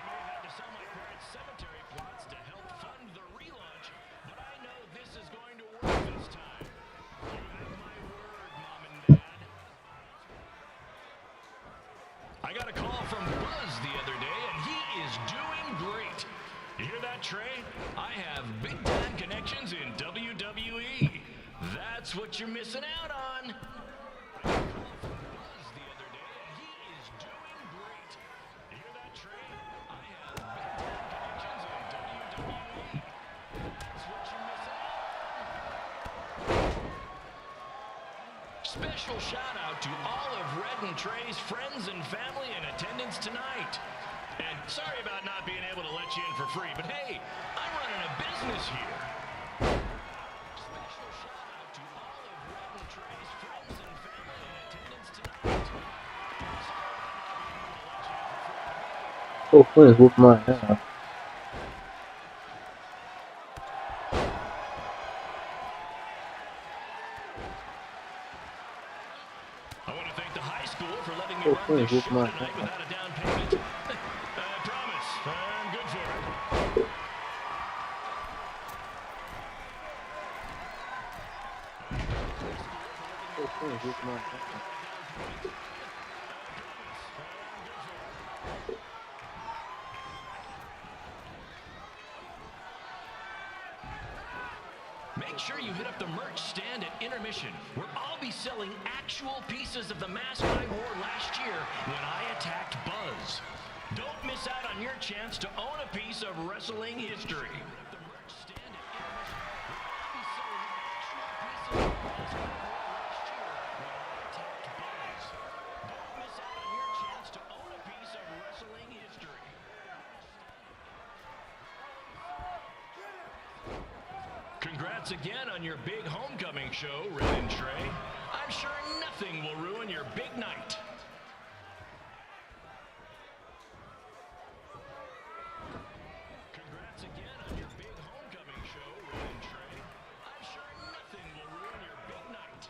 may have had to sell my parents' cemetery plots to help fund the relaunch, but I know this is going to work this time. You have my word, Mom and Dad. I got a call from Buzz the other day, and he is doing great. You hear that, Trey? I have big-time connections in WWE. That's what you're missing out on. I got a call from Buzz the other day, and he is doing great. You hear that, Trey? I have big-time connections in WWE. That's what you're missing out on. Special shout-out to all of Red and Trey's friends and family in attendance tonight. And sorry about not being able to let you in for free, but hey, I'm running a business here. Special shout out to all of Red and Trey's friends and family in attendance tonight. Sorry about not being able to let you in for free, but hey. Oh, please whoop my ass. I want to thank the high school for letting me Oh, run please this whoop show my tonight ass. without a down payment. I promise, I'm good for it. Oh, please whoop my ass. Make sure you hit up the merch stand at Intermission, where I'll be selling actual pieces of the mask I wore last year when I attacked Buzz. Don't miss out on your chance to own a piece of wrestling history. The merch stand at Intermission, where I'll be selling actual pieces of the mask I wore last year when I attacked Buzz. Don't miss out on your chance to own a piece of wrestling history. Congrats again on your big homecoming show, Red and Trey. I'm sure nothing will ruin your big night. Congrats again on your big homecoming show, Red and Trey. I'm sure nothing will ruin your big night.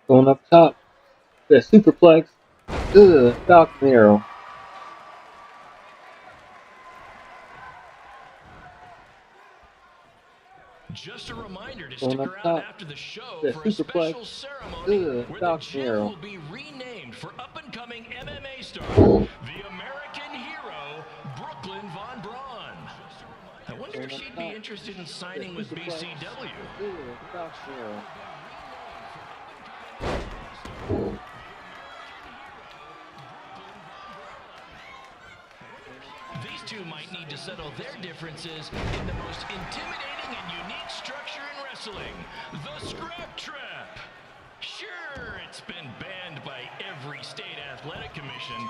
Going up top. The superplex. Ugh, Falcon Arrow. Just a reminder to Going stick up around top. after the show The for a superplex. special ceremony Ugh, where the Falcon gym Arrow. will be renamed for up-and-coming MMA star, the American hero, Brooklyn Von Braun. I wonder if she'd be interested in signing with BCW. Ugh, Falcon Arrow. These two might need to settle their differences in the most intimidating and unique structure in wrestling, the Scrap Trap. Sure, it's been banned by every state athletic commission,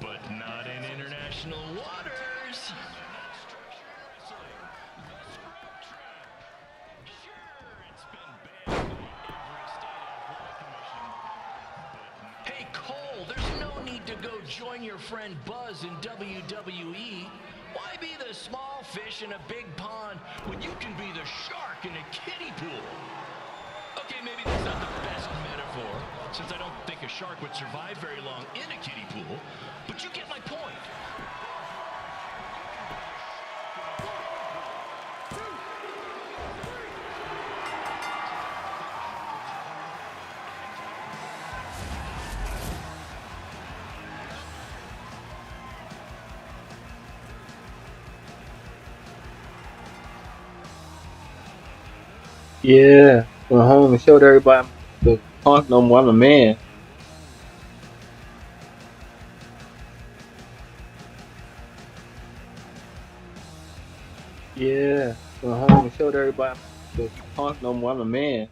but not in international waters. Hey Cole, there's no need to go join your friend Buzz in WWE. Why be the small fish in a big pond when you can be the shark in a kiddie pool? Okay, maybe that's not the best metaphor, since I don't think a shark would survive very long in a kiddie pool, but you get my point. Yeah, went home and showed everybody the punk no more. I'm a man. Yeah, went home and showed everybody the punk no more. I'm a man.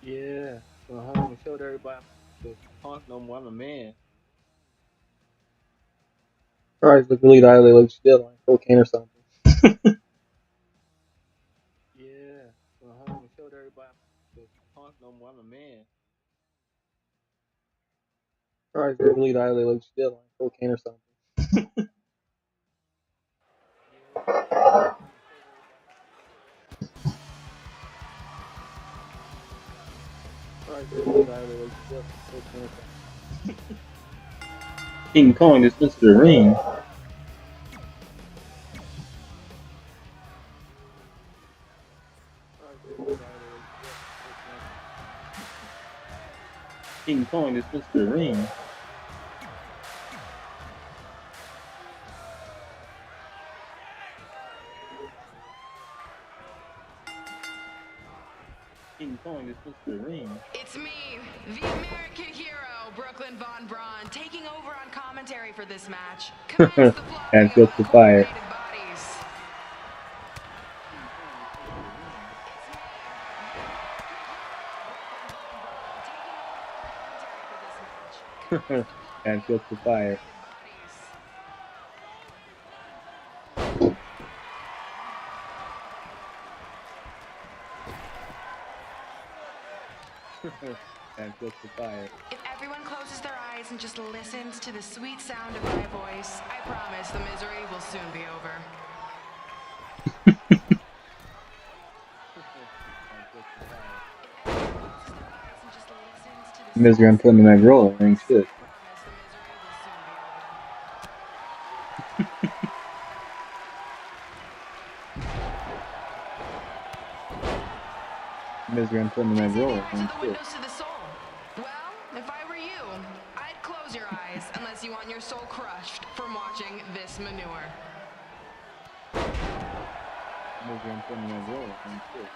Yeah, went home and showed everybody the punk no more. I'm a man. Alright, look really highly like still on cocaine or something. Yeah, went home and showed everybody the punk no more. I'm a man. Alright, look really highly like still on cocaine or something. Alright, look really highly like still on cocaine or something. King Kong dismissed the ring. King Kong dismissed the ring. King Kong dismissed the ring. It's me, the American hero, Brooklyn Von Braun, taking over on commentary for this match. Commence the And flopping of just the fire. uncoordinated bodies. And just the fire. And just the fire. If everyone closes their eyes and just listens to the sweet sound of my voice, I promise the misery will soon be over. Misery, I'm putting that roll ring shit. Misery, I'm putting that roll ring shit. Well, if I were you, I'd close your eyes unless you want your soul crushed from watching this manure. Misery, I'm putting that roll ring shit.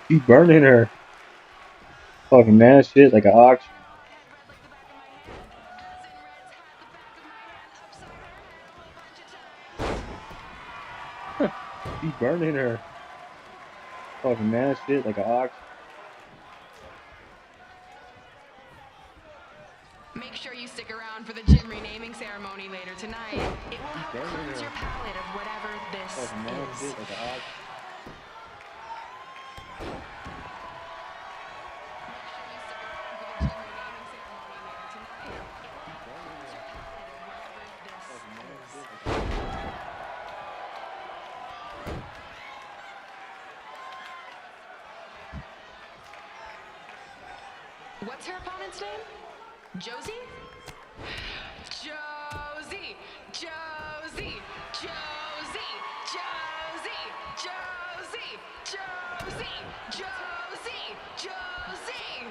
She burning her. Talking mad shit like an auction. She burning her. Talking mad shit like an auction. Make sure you stick around for the gym renaming ceremony later tonight. It will help cleanse your palate of whatever this Talking mad is. shit like an auction. What's her opponent's name? Josie? Josie! Josie! Josie! Josie! Josie! Josie! Josie! Josie!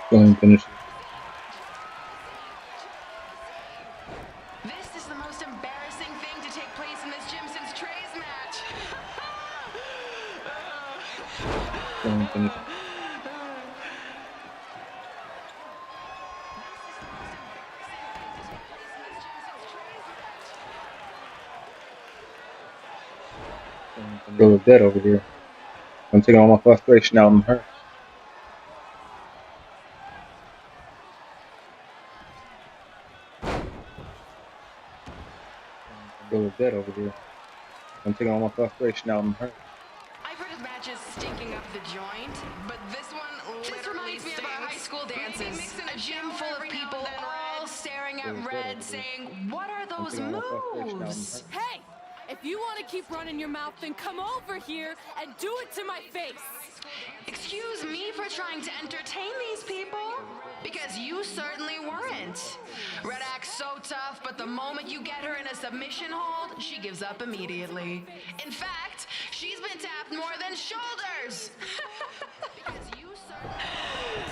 Go ahead and finish it. This is the most embarrassing thing to take place in this gym since Trey's match. Go ahead and finish it. Go to bed over here. I'm taking all my frustration out on her. Go to bed over here. I'm taking all my frustration out on her. I've heard of matches stinking up the joint, but this one literally reminds me of our high school dances. A gym full of people all staring at red saying, "What are those moves?" Hey! If you want to keep running your mouth, then come over here and do it to my face! Excuse me for trying to entertain these people? Because you certainly weren't. Red acts so tough, but the moment you get her in a submission hold, she gives up immediately. In fact, she's been tapped more than shoulders. Because you certainly weren't.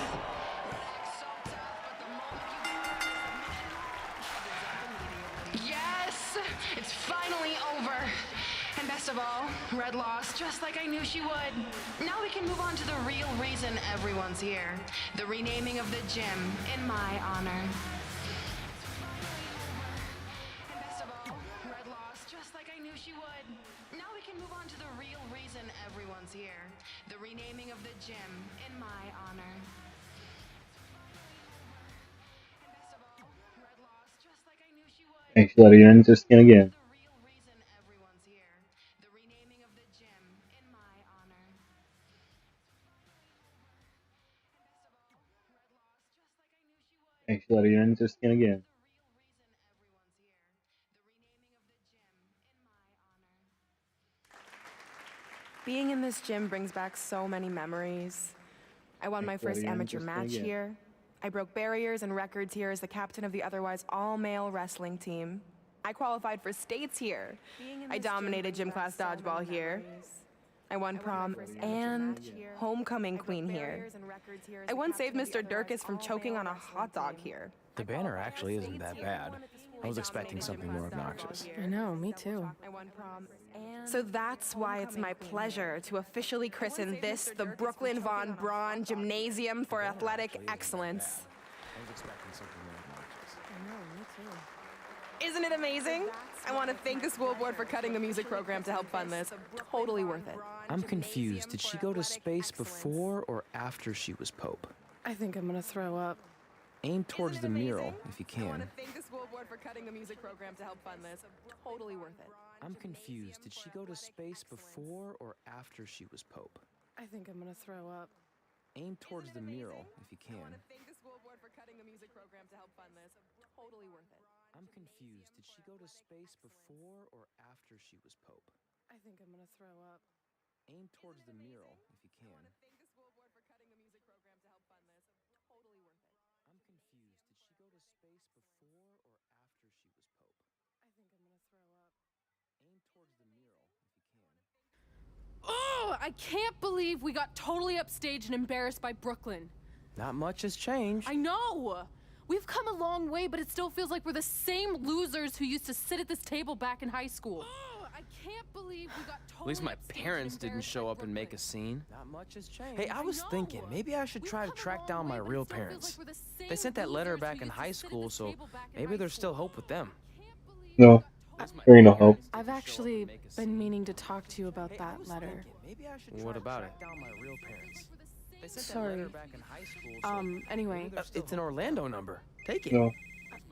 Red acts so tough, but the moment you get her in a submission hold, she gives up immediately. Yes, it's finally over. And best of all, Red lost just like I knew she would. Now we can move on to the real reason everyone's here. The renaming of the gym in my honor. And best of all, Red lost just like I knew she would. Now we can move on to the real reason everyone's here. The renaming of the gym in my honor. And best of all, Red lost just like I knew she would. Hey, she let her in her skin again. Hey, she let her in her skin again. Being in this gym brings back so many memories. I won my first amateur match here. I broke barriers and records here as the captain of the otherwise all-male wrestling team. I qualified for states here. I dominated gym class dodgeball here. I won prom and homecoming queen here. I once saved Mr. Durkis from choking on a hot dog here. The banner actually isn't that bad. I was expecting something more obnoxious. I know, me too. So that's why it's my pleasure to officially christen this the Brooklyn Von Braun Gymnasium for Athletic Excellence. I was expecting something more obnoxious. I know, me too. Isn't it amazing? I want to thank the school board for cutting the music program to help fund this. Totally worth it. I'm confused. Did she go to space before or after she was Pope? I think I'm gonna throw up. Aim towards the mural if you I want can. to thank the school board for cutting the music program to help fund this. Totally worth it. I'm confused. Did she go to space before or after she was Pope? I think I'm gonna throw up. Aim towards the mural if you can. I want to thank the school board for cutting the music program to help fund this. Totally worth it. I'm confused. Did she go to space before or after she was Pope? I think I'm gonna throw up. Aim towards the mural if you can. Thank the school board for cutting the music program to help fund this. Totally worth it. I'm confused. Did she go to space before or after she was Pope? I think I'm gonna throw up. Aim towards the mural if you can. Oh, I can't believe we got totally upstaged and embarrassed by Brooklyn. Not much has changed. I know! We've come a long way, but it still feels like we're the same losers who used to sit at this table back in high school. Oh, I can't believe we got totally At least my parents didn't show up and make a scene. Not much has changed. Hey, I was thinking, maybe I should try to track down my real parents. They sent that letter back in high school, so maybe there's still hope with them. No, there ain't no hope. I've actually been meaning to talk to you about that letter. What about it? Sorry. Anyway. It's an Orlando number. Take it. No,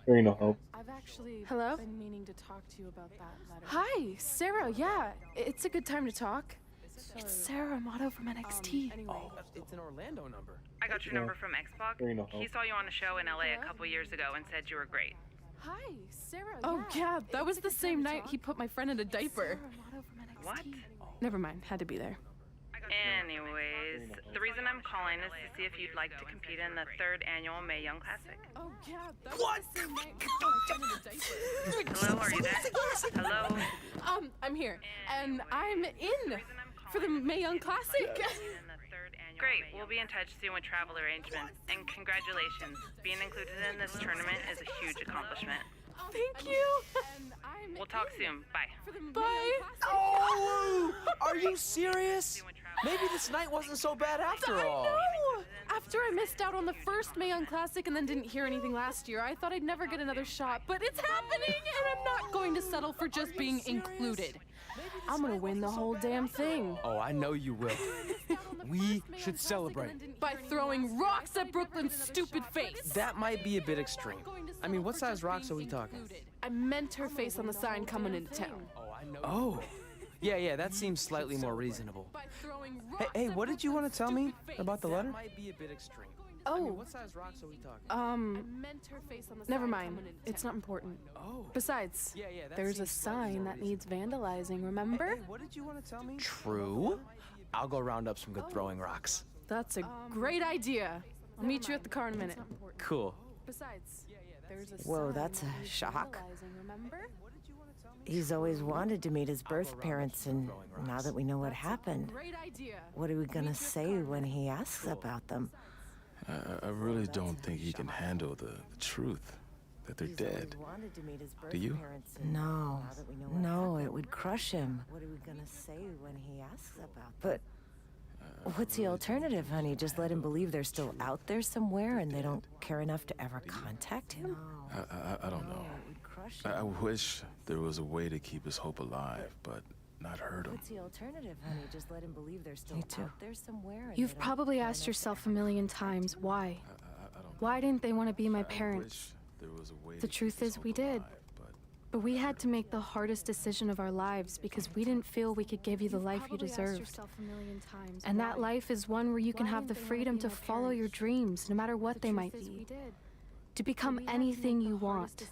there ain't no hope. I've actually been meaning to talk to you about that letter. Hi, Sarah. Yeah, it's a good time to talk. It's Sarah Amato from NXT. Oh, it's an Orlando number. I got your number from Xbox. There ain't no He hope. saw you on a show in LA a couple years ago and said you were great. Hi, Sarah. Oh yeah, that was the same night he put my friend in a diaper. What? Never mind, had to be there. Anyways, the reason I'm calling is to see if you'd like to compete in the 3rd annual Mae Young Classic. Oh yeah, that was the same night he put my friend in a diaper. Hello, are you there? Hello? I'm here, and I'm in for the Mae Young Classic. Great, we'll be in touch soon with travel arrangements. And congratulations, being included in this tournament is a huge accomplishment. Thank you. We'll talk soon. Bye. Bye. Oh, are you serious? Maybe this night wasn't so bad after all. I know. After I missed out on the first Mae Young Classic and then didn't hear anything last year, I thought I'd never get another shot. But it's happening, and I'm not going to settle for just being included. I'm gonna win the whole damn thing. Oh, I know you will. We should celebrate. By throwing rocks at Brooklyn's stupid face. That might be a bit extreme. I mean, what size rocks are we talking? I meant her face on the sign coming into town. Oh. Yeah, that seems slightly more reasonable. Hey, what did you want to tell me about the letter? Might be a bit extreme. Oh. I mean, what size rocks are we talking? Never mind. It's not important. Oh. Besides, there's a sign that needs vandalizing, remember? Hey, what did you want to tell me? True. I'll go round up some good throwing rocks. That's a great idea. I'll meet you at the car in a minute. Cool. Besides, there's a Whoa, that's a shock. Remember? He's always wanted to meet his birth parents, and now that we know what happened, what are we gonna say when he asks about them? I really don't think he can handle the truth, that they're dead. Do you? No, it would crush him. What are we gonna say when he asks about them? But what's the alternative, honey? Just let him believe they're still out there somewhere and they don't care enough to ever contact him? I don't know. I wish there was a way to keep his hope alive, but not hurt him. What's the alternative, honey? Just let him believe they're still out there somewhere. And You've probably asked yourself a million times why. Why didn't they want to be my parents? The truth is we did. But we had to make the hardest decision of our lives because we didn't feel we could give you the life you deserved. And that life is one where you can have the freedom to follow your dreams, no matter what they might be. To become anything you want.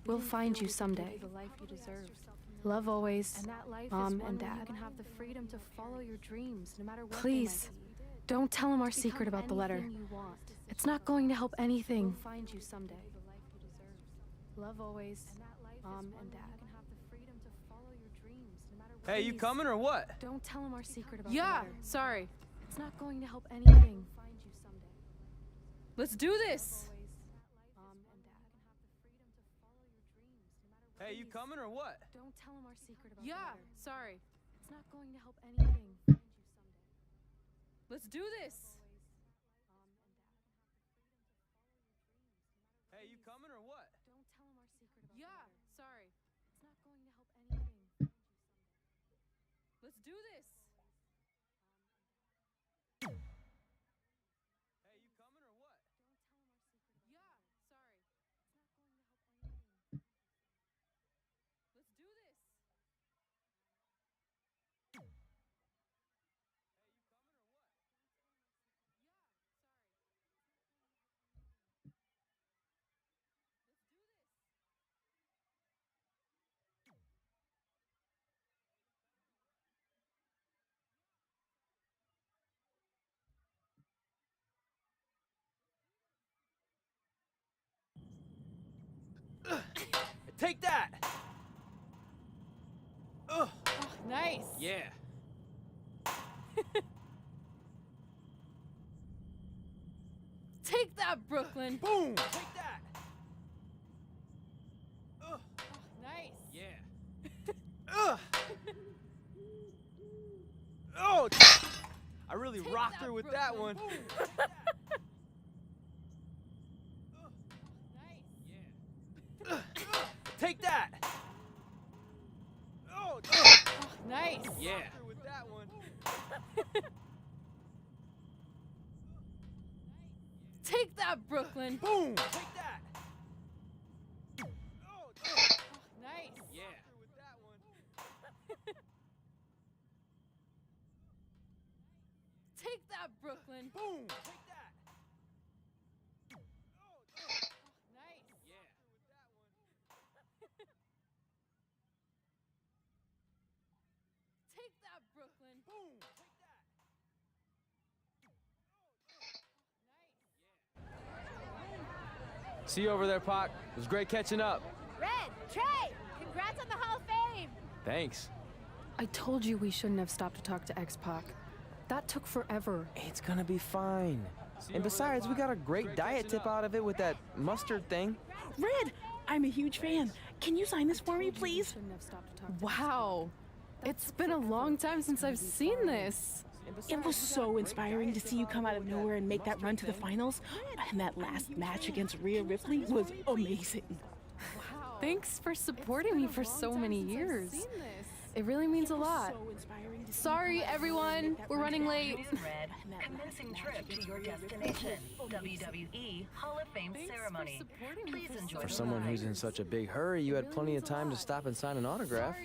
We'll find you someday. Love always, Mom and Dad. Please, don't tell him our secret about the letter. It's not going to help anything. Love always, Mom and Dad. Hey, you coming or what? Don't tell him our secret about the letter. Yeah, sorry. It's not going to help anything. Let's do this. Hey, you coming or what? Don't tell him our secret about the letter. Sorry. It's not going to help anything. Let's do this. Hey, you coming or what? Don't tell him our secret about the letter. Sorry. It's not going to help anything. Let's do this. Take that! Ugh. Oh, nice. Yeah. Take that! that, Brooklyn. Boom! Take that. Nice. Yeah. Ugh. Oh, I really rocked her with that one. Take that. Oh, Nice. yeah. With that one. Take that, Brooklyn. Boom! Take that. Nice. Yeah. With that one. Take that, Brooklyn. Boom! Take that. Nice. Yeah. Take that, Brooklyn. Boom! See you over there, Pac. It was great catching up. Red, Trey, congrats on the Hall of Fame. Thanks. I told you we shouldn't have stopped to talk to X-Pac. That took forever. It's gonna be fine. And besides, we got a great diet tip out of it with that mustard thing. Red, I'm a huge fan. Can you sign this for me, please? Wow. It's been a long time since I've seen this. It was so inspiring to see you come out of nowhere and make that run to the finals. And that last match against Rhea Ripley was amazing. Thanks for supporting me for so many years. It really means a lot. Sorry, everyone. We're running late. Red, commencing trip to your destination. WWE Hall of Fame ceremony. Please enjoy For the someone ride. who's in such a big hurry, you had plenty of time to stop and sign an autograph.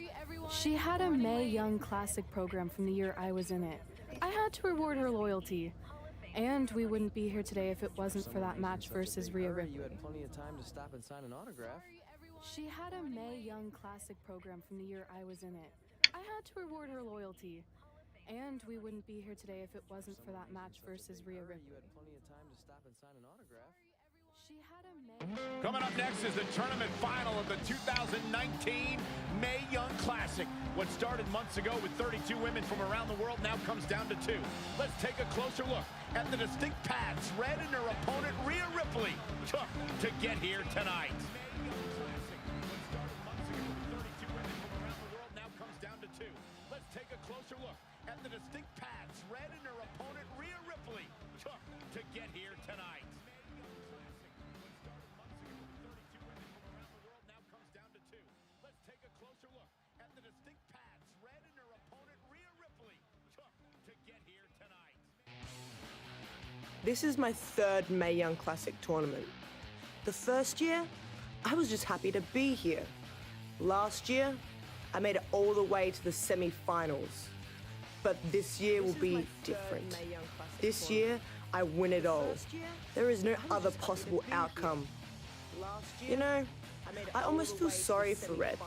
She had a Mae Young Classic program from the year I was in it. I had to reward her loyalty. And we wouldn't be here today if it wasn't for that match versus Rhea Ripley. You had plenty of time to stop and sign an autograph. She had a Mae Young Classic program from the year I was in it. I had to reward her loyalty. And we wouldn't be here today if it wasn't for that match versus Rhea Ripley. You had plenty of time to stop and sign an autograph. She had a Mae... Coming up next is the tournament final of the 2019 Mae Young Classic. What started months ago with 32 women from around the world now comes down to 2. Let's take a closer look at the distinct paths Red and her opponent Rhea Ripley took to get here tonight. Let's take a closer look at the distinct paths Red and her opponent Rhea Ripley took to get here tonight. Let's take a closer look at the distinct paths Red and her opponent Rhea Ripley took to get here tonight. This is my 3rd Mae Young Classic tournament. The first year, I was just happy to be here. Last year, I made it all the way to the semi-finals. But this year will be different. This year, I win it all. There is no other possible outcome. You know, I almost feel sorry for Red.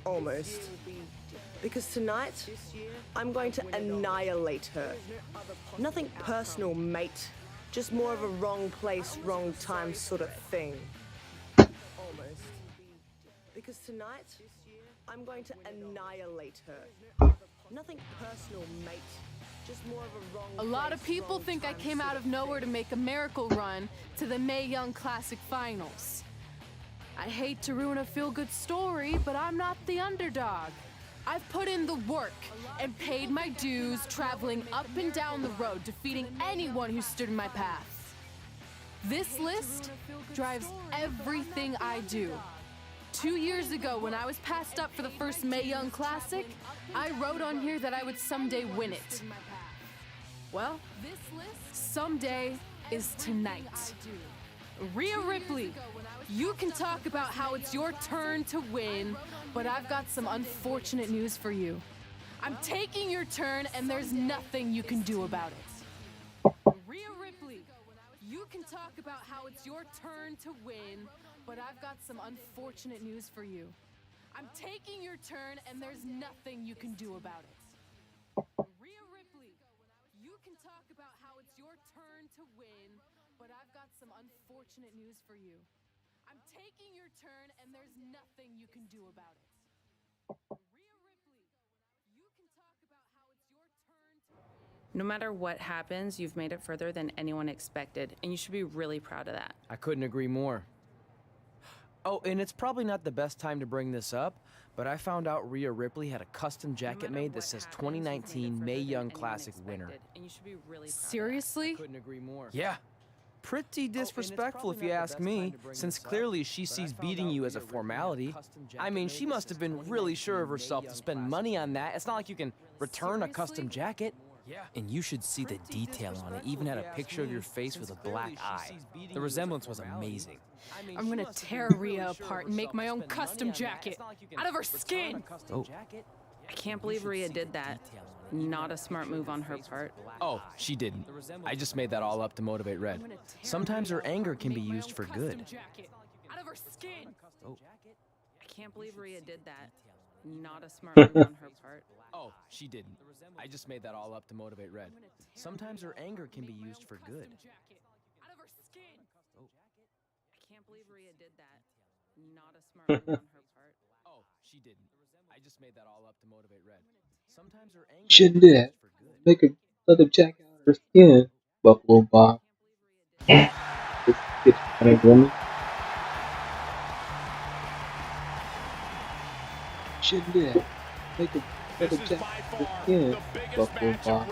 Almost. Because tonight, I'm going to annihilate her. Nothing personal, mate. Just more of a wrong place, wrong time sort of thing. Almost. Because tonight, I'm going to annihilate her. Nothing personal, mate. Just more of a wrong A lot of people think I came out of nowhere to make a miracle run to the Mae Young Classic Finals. I hate to ruin a feel-good story, but I'm not the underdog. I've put in the work and paid my dues traveling up and down the road, defeating anyone who stood in my path. This list drives everything I do. 2 years ago, when I was passed up for the first Mae Young Classic, I wrote on here that I would someday win it. Well, someday is tonight. Rhea Ripley, you can talk about how it's your turn to win, but I've got some unfortunate news for you. I'm taking your turn, and there's nothing you can do about it. Rhea Ripley, you can talk about how it's your turn to win, but I've got some unfortunate news for you. I'm taking your turn, and there's nothing you can do about it. Rhea Ripley, you can talk about how it's your turn to win, but I've got some unfortunate news for you. I'm taking your turn, and there's nothing you can do about it. Rhea Ripley, you can talk about how it's your turn to win. No matter what happens, you've made it further than anyone expected, and you should be really proud of that. I couldn't agree more. Oh, and it's probably not the best time to bring this up, but I found out Rhea Ripley had a custom jacket made that says 2019 Mae Young Classic winner. Seriously? Couldn't agree more. Yeah. Pretty disrespectful if you ask me, since clearly she sees beating you as a formality. I mean, she must have been really sure of herself to spend money on that. It's not like you can return a custom jacket. And you should see the detail on it. Even had a picture of your face with a black eye. The resemblance was amazing. I'm gonna tear Rhea apart and make my own custom jacket out of her skin. Oh. I can't believe Rhea did that. Not a smart move on her part. Oh, she didn't. I just made that all up to motivate Red. Sometimes her anger can be used for good. Out of her skin. Oh. I can't believe Rhea did that. Not a smart move on her part. Oh, she didn't. I just made that all up to motivate Red. Sometimes her anger can be used for good. Out of her skin. Oh. I can't believe Rhea did that. Not a smart move on her part. Oh, she didn't. I just made that all up to motivate Red. Sometimes her anger Shouldn't do that. Make a leather jacket out of her skin. Buffalo Bob. This schizophrenic woman. Shouldn't do that. Make a leather jacket out of her skin. Buffalo Bob.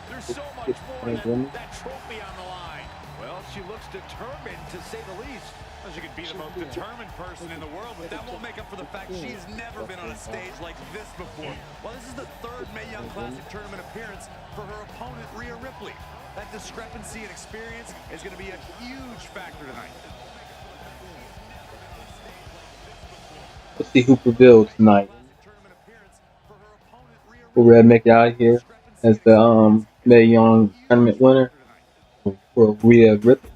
There's so much more than that trophy on the line. Well, she looks determined, to say the least. Well, she could be the most determined person in the world, but that won't make up for the fact she's never been on a stage like this before. Well, this is the third Mae Young Classic tournament appearance for her opponent, Rhea Ripley. That discrepancy in experience is going to be a huge factor tonight. Let's see who prevailed tonight. Will Red make it out of here as the Mae Young tournament winner? Will Rhea Ripley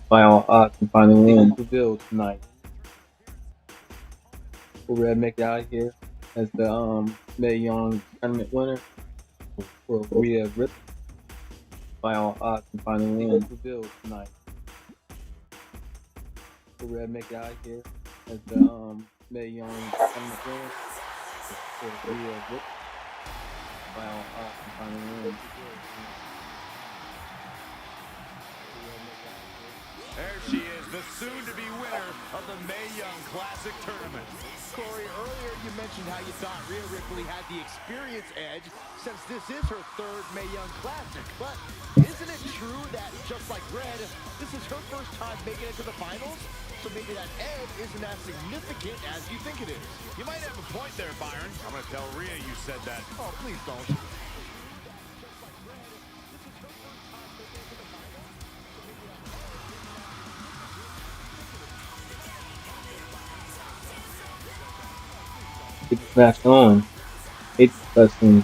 by all odds and finally win? Who prevailed tonight? Will Red make it out of here as the Mae Young tournament winner? Will Rhea Ripley by all odds and finally win? Who prevailed tonight? Will Red make it out of here as the Mae Young tournament winner? Will Rhea Ripley by all odds and finally win? There she is, the soon-to-be winner of the Mae Young Classic Tournament. Corey, earlier you mentioned how you thought Rhea Ripley had the experience edge since this is her third Mae Young Classic. But isn't it true that, just like Red, this is her first time making it to the finals? So maybe that edge isn't as significant as you think it is. You might have a point there, Byron. I'm going to tell Rhea you said that. Oh, please don't. Get this match on. It's disgusting.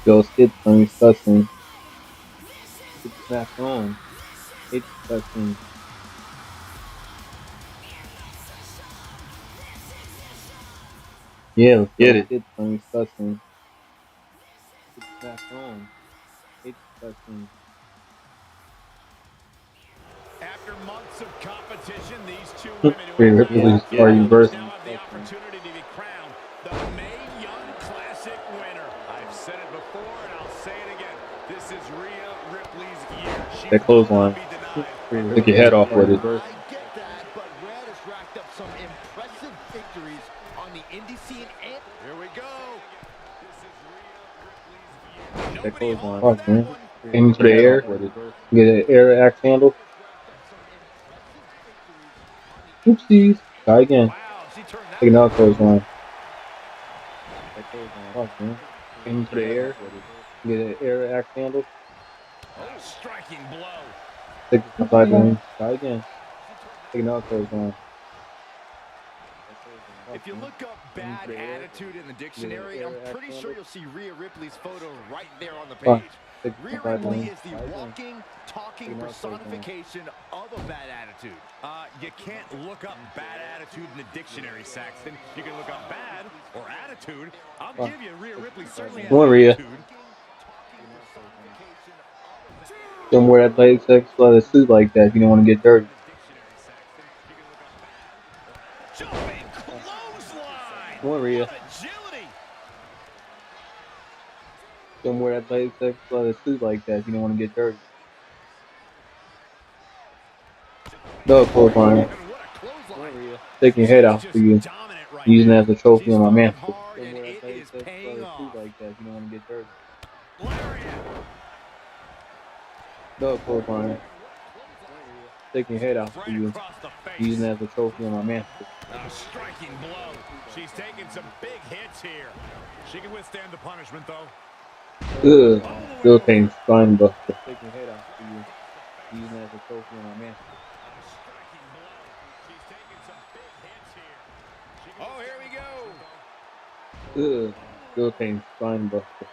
Yo, skits on disgusting. Get this match on. It's disgusting. Yeah, let's get it. Skits on disgusting. Get this match on. It's disgusting. After months of competition, these two women Rhea Ripley's are reversed. now have the opportunity to be crowned the Mae Young Classic winner. I've said it before and I'll say it again. This is Rhea Ripley's year. She That clothesline. Took your head off with it. I get that, but Red has racked up some impressive victories on the indie scene and... Here we go. That clothesline. Fuck, man. Aiming for the air. Get an air axe handle. Oopsies. Try again. Take another clothesline. Fuck, man. Aiming for the air. Get an air axe handle. Oh, striking blow. Take the sideline. Try again. Take another clothesline. If you look up bad attitude in the dictionary, I'm pretty sure you'll see Rhea Ripley's photo right there on the page. Rhea Ripley is the walking, talking personification of a bad attitude. You can't look up bad attitude in the dictionary, Saxton. You can look up bad or attitude. I'll give you Rhea Ripley certainly has attitude. Don't wear that latex suit like that if you don't want to get dirty. Clothesline. Come on, Rhea. What agility. Don't wear that latex leather suit like that if you don't want to get dirty. No clothesline. Taking your head off for you. Using it as a trophy on my mantle. Don't wear that latex leather suit like that if you don't want to get dirty. No clothesline. Taking your head off for you. Using it as a trophy on my mantle. A striking blow. She's taking some big hits here. She can withstand the punishment, though. Ugh. Philippines spine buster. Taking your head off for you. Using it as a trophy on my mantle. Oh, here we go. Ugh. Philippines spine buster.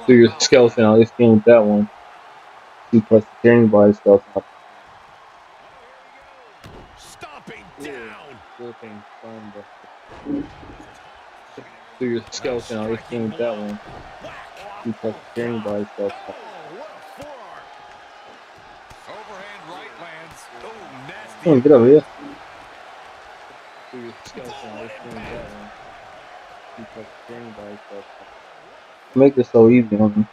Through your skeleton, I'll just game with that one. You plus the carrying body skeleton. Stomping down. Philippines spine buster. Through your skeleton, I'll just game with that one. You plus the carrying body skeleton. Overhand right lands. Oh, nasty. Come on, get over here. Through your skeleton, I'll just game with that one. You plus the carrying body skeleton. Make this so easy on me.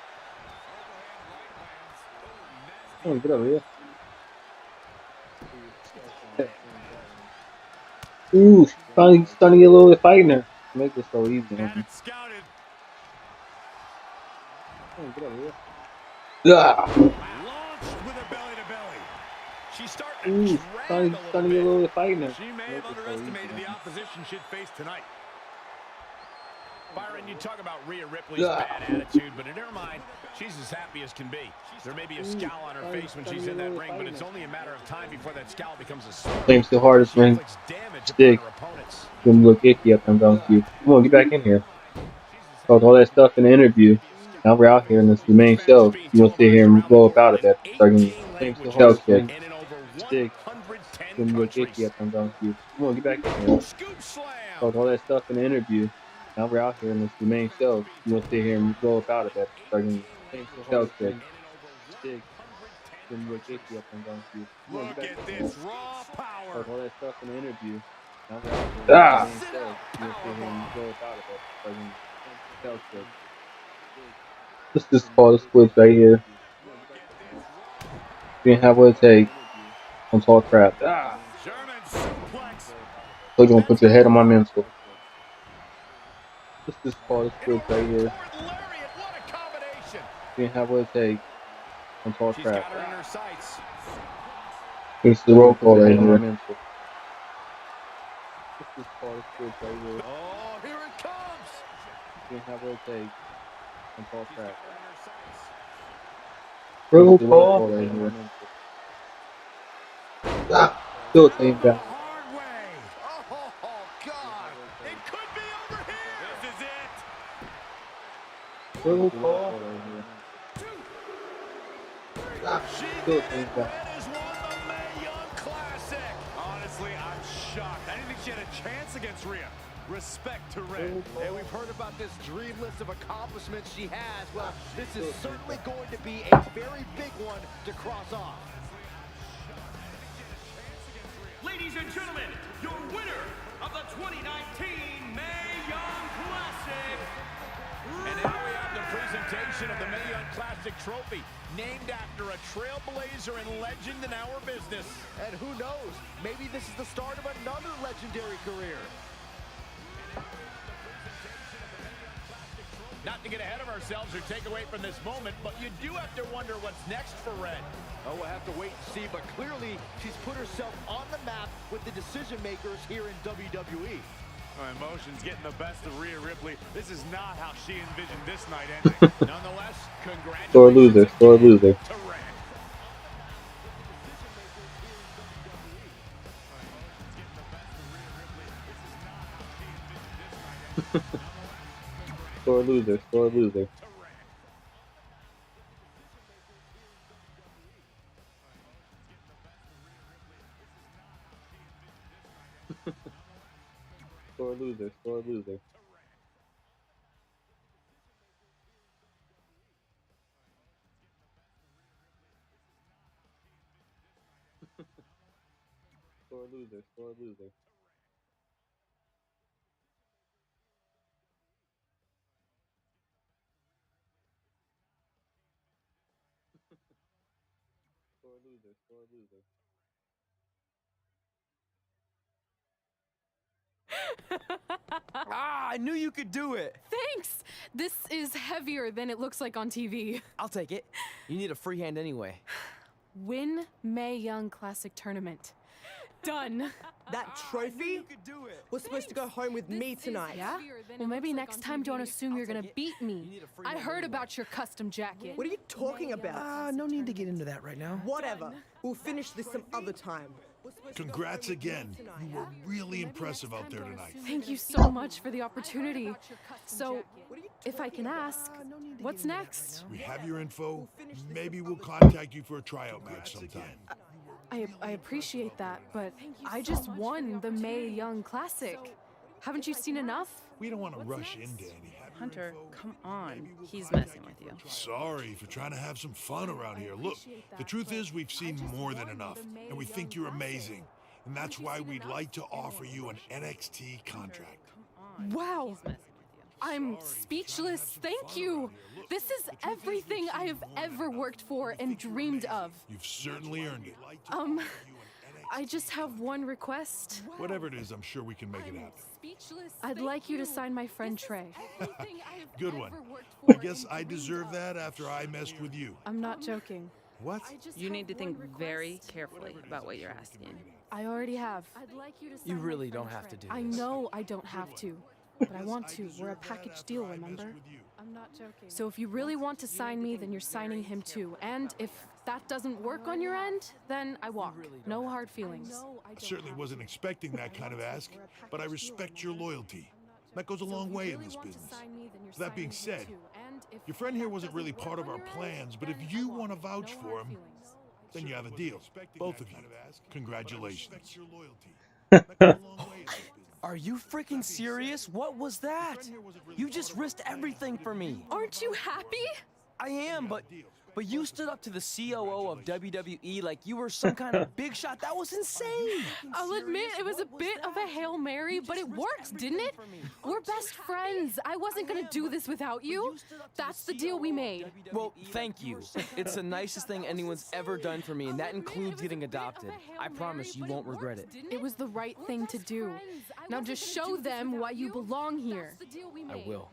Come on, get over here. Ooh, she's trying to get a little bit fighting her. Make this so easy on me. Scouted. Come on, get over here. Ah. Launched with a belly to belly. She's starting to Ooh, drag a trying to get a little bit fighting her. She may have underestimated the opposition she'd face tonight. Byron, you talk about Rhea Ripley's bad attitude, but in her mind, she's as happy as can be. There may be a scowl on her face when she's in that ring, but it's only a matter of time before that scowl becomes a sword. Claims the hardest ring. Stick. Them look icky up and down to you. Come on, get back in here. Talked all that stuff in the interview. Now we're out here and this is the main show. You want to sit here and roll up out of that. Starting shell kick. Stick. Them look icky up and down to you. Come on, get back in here. Talked all that stuff in the interview. Now we're out here and this is the main show. You want to sit here and roll up out of that. Starting shell kick. Stick. Them look icky up and down to you. Come on, get back in here. Talked all that stuff in the interview. Now we're out here and this is the main show. You want to sit here and roll up out of that. Starting shell kick. Let's just call this quits right here. You didn't have what it takes. Don't talk crap. Ah. So you're gonna put your head on my mental. Let's just call this quits right here. You didn't have what it takes. Don't talk crap. This is the roll call right here. Let's just call this quits right here. Oh, here it comes. You didn't have what it takes. Don't talk crap. Roll call right here. Ah, still came back. Roll call right here. Ah, still came back. Honestly, I'm shocked. I didn't think she had a chance against Rhea. Respect to Red. And we've heard about this dream list of accomplishments she has. Well, this is certainly going to be a very big one to cross off. Ladies and gentlemen, your winner of the 2019 Mae Young Classic. And now we have the presentation of the Mae Young Classic trophy, named after a trailblazer and legend in our business. And who knows, maybe this is the start of another legendary career. Not to get ahead of ourselves or take away from this moment, but you do have to wonder what's next for Red. Oh, we'll have to wait and see, but clearly she's put herself on the map with the decision makers here in WWE. Emotions getting the best of Rhea Ripley. This is not how she envisioned this night ending. Nonetheless, congratulations. Sore loser, sore loser. Sore loser, sore loser. Sore loser, sore loser. Sore loser, sore loser. loser, sore loser. Ah, I knew you could do it. Thanks! This is heavier than it looks like on TV. I'll take it. You need a free hand anyway. Win Mae Young Classic Tournament. Done. That trophy was supposed to go home with me tonight. Yeah? Well, maybe next time don't assume you're gonna beat me. I heard about your custom jacket. What are you talking about? No need to get into that right now. Whatever. We'll finish this some other time. Congrats again. You were really impressive out there tonight. Thank you so much for the opportunity. So, if I can ask, what's next? We have your info. Maybe we'll contact you for a tryout match sometime. I appreciate that, but I just won the Mae Young Classic. Haven't you seen enough? We don't want to rush in, Danny. Hunter, come on. He's messing with you. Sorry for trying to have some fun around here. Look, the truth is we've seen more than enough, and we think you're amazing. And that's why we'd like to offer you an NXT contract. Wow! I'm speechless. Thank you. This is everything I have ever worked for and dreamed of. You've certainly earned it. I just have one request. Whatever it is, I'm sure we can make it happen. I'd like you to sign my friend Trey. Good one. I guess I deserve that after I messed with you. I'm not joking. What? You need to think very carefully about what you're asking. I already have. You really don't have to do this. I know I don't have to, but I want to. We're a package deal, remember? I'm not joking. So if you really want to sign me, then you're signing him too. And if that doesn't work on your end, then I walk. No hard feelings. I certainly wasn't expecting that kind of ask, but I respect your loyalty. That goes a long way in this business. That being said, your friend here wasn't really part of our plans, but if you want to vouch for him, then you have a deal. Both of you. Congratulations. Are you freaking serious? What was that? You just risked everything for me. Aren't you happy? I am, but you stood up to the COO of WWE like you were some kind of big shot. That was insane. I'll admit it was a bit of a Hail Mary, but it worked, didn't it? We're best friends. I wasn't gonna do this without you. That's the deal we made. Well, thank you. It's the nicest thing anyone's ever done for me, and that includes getting adopted. I promise you won't regret it. It was the right thing to do. Now just show them why you belong here. I will.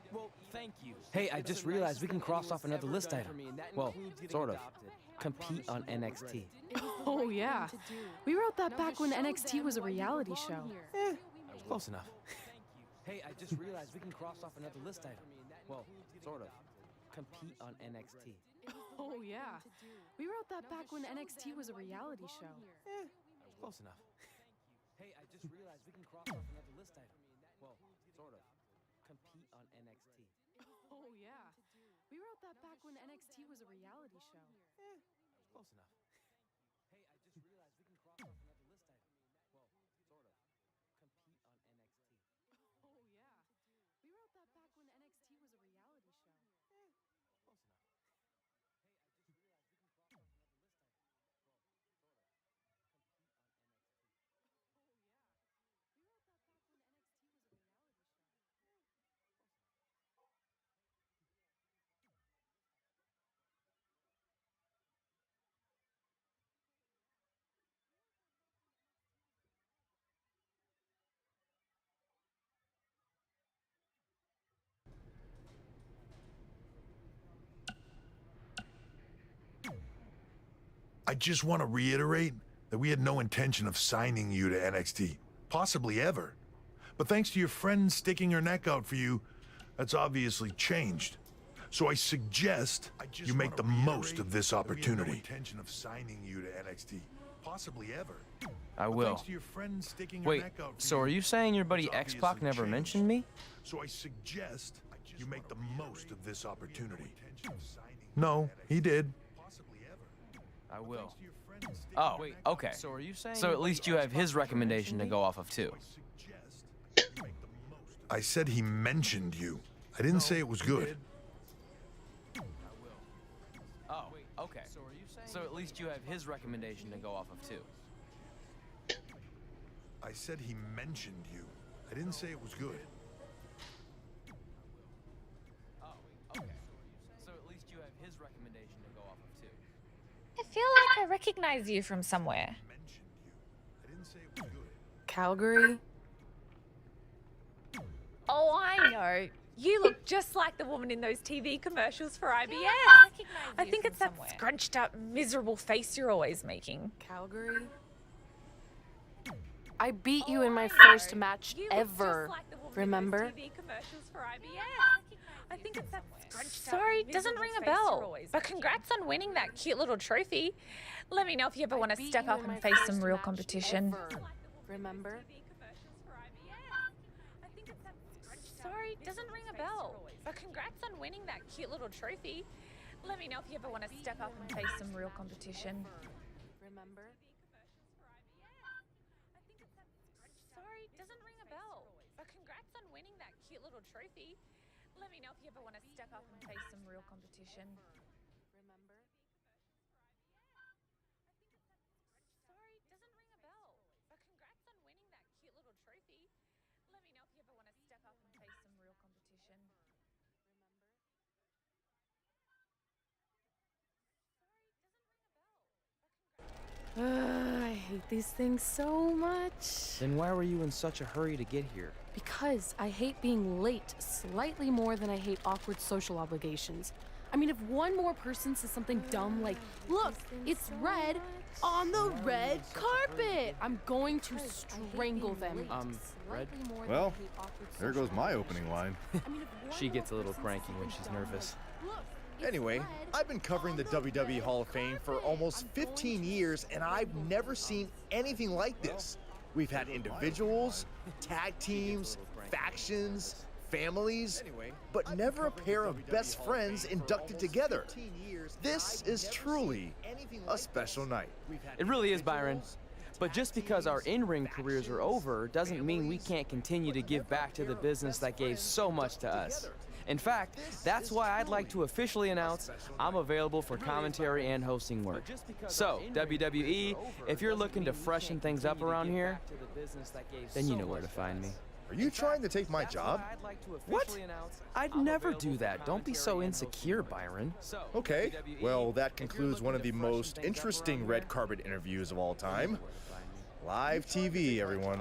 Thank you. Hey, I just realized we can cross off another list item. Well, sort of. Compete on NXT. Oh, yeah. We wrote that back when NXT was a reality show. Close enough. Hey, I just realized we can cross off another list item. Well, sort of. Compete on NXT. Oh, yeah. We wrote that back when NXT was a reality show. Close enough. Hey, I just realized we can cross off another list item. Well, sort of. Compete on NXT. Oh, yeah. We wrote that back when NXT was a reality show. Close enough. Hey, I just realized we can cross off another list item. Well, sort of. Compete on NXT. Oh, yeah. We wrote that back when NXT was a reality show. Close enough. Hey, I just realized we can cross off another list item. Well, sort of. Compete on NXT. Oh, yeah. We wrote that back when NXT was a reality show. I just want to reiterate that we had no intention of signing you to NXT, possibly ever. But thanks to your friend sticking her neck out for you, that's obviously changed. So I suggest you make the most of this opportunity. No intention of signing you to NXT, possibly ever. I will. Thanks to your friend sticking her Wait, neck out for so you, are you saying your buddy that's X-Pac obviously never changed. mentioned me? So I suggest you make the most of this opportunity. No, he did. I will. Oh, okay. So are you saying? So at least you have his recommendation to go off of too. I said he mentioned you. I didn't say it was good. Oh, okay. So are you saying? So at least you have his recommendation to go off of too. I said he mentioned you. I didn't say it was good. Oh, okay. So at least you have his recommendation to go off of too. I feel like I recognize you from somewhere. Calgary? Oh, I know. You look just like the woman in those TV commercials for IBS. I think it's that scrunched up, miserable face you're always making. Calgary? I beat you in my first match ever. Remember? I think it's that Sorry, doesn't ring a bell. But congrats on winning that cute little trophy. Let me know if you ever want to step up and face some real competition. Remember? Sorry, doesn't ring a bell. But congrats on winning that cute little trophy. Let me know if you ever want to step up and face some real competition. Remember? Sorry, doesn't ring a bell. But congrats on winning that cute little trophy. Let me know if you ever want to step up and face some real competition. Remember? Sorry, doesn't ring a bell. But congrats on winning that cute little trophy. Let me know if you ever want to step up and face some real competition. I hate these things so much. Then why were you in such a hurry to get here? Because I hate being late slightly more than I hate awkward social obligations. I mean, if one more person says something dumb like, look, it's red on the red carpet, I'm going to strangle them. Red? Well, there goes my opening line. She gets a little cranky when she's nervous. Anyway, I've been covering the WWE Hall of Fame for almost 15 years, and I've never seen anything like this. We've had individuals, tag teams, factions, families, but never a pair of best friends inducted together. This is truly a special night. It really is, Byron. But just because our in-ring careers are over doesn't mean we can't continue to give back to the business that gave so much to us. In fact, that's why I'd like to officially announce I'm available for commentary and hosting work. So, WWE, if you're looking to freshen things up around here, then you know where to find me. Are you trying to take my job? What? I'd never do that. Don't be so insecure, Byron. Okay, well, that concludes one of the most interesting red carpet interviews of all time. Live TV, everyone.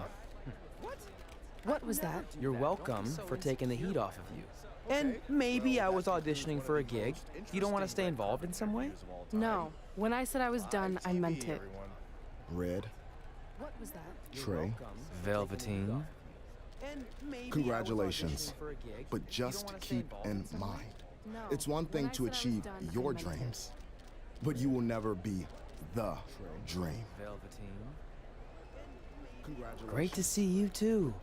What was that? You're welcome for taking the heat off of you. And maybe I was auditioning for a gig. You don't want to stay involved in some way? No. When I said I was done, I meant it. Red. What was that? Trey. Velveteen. Congratulations. But just keep in mind, it's one thing to achieve your dreams, but you will never be the dream. Velveteen. Great to see you too.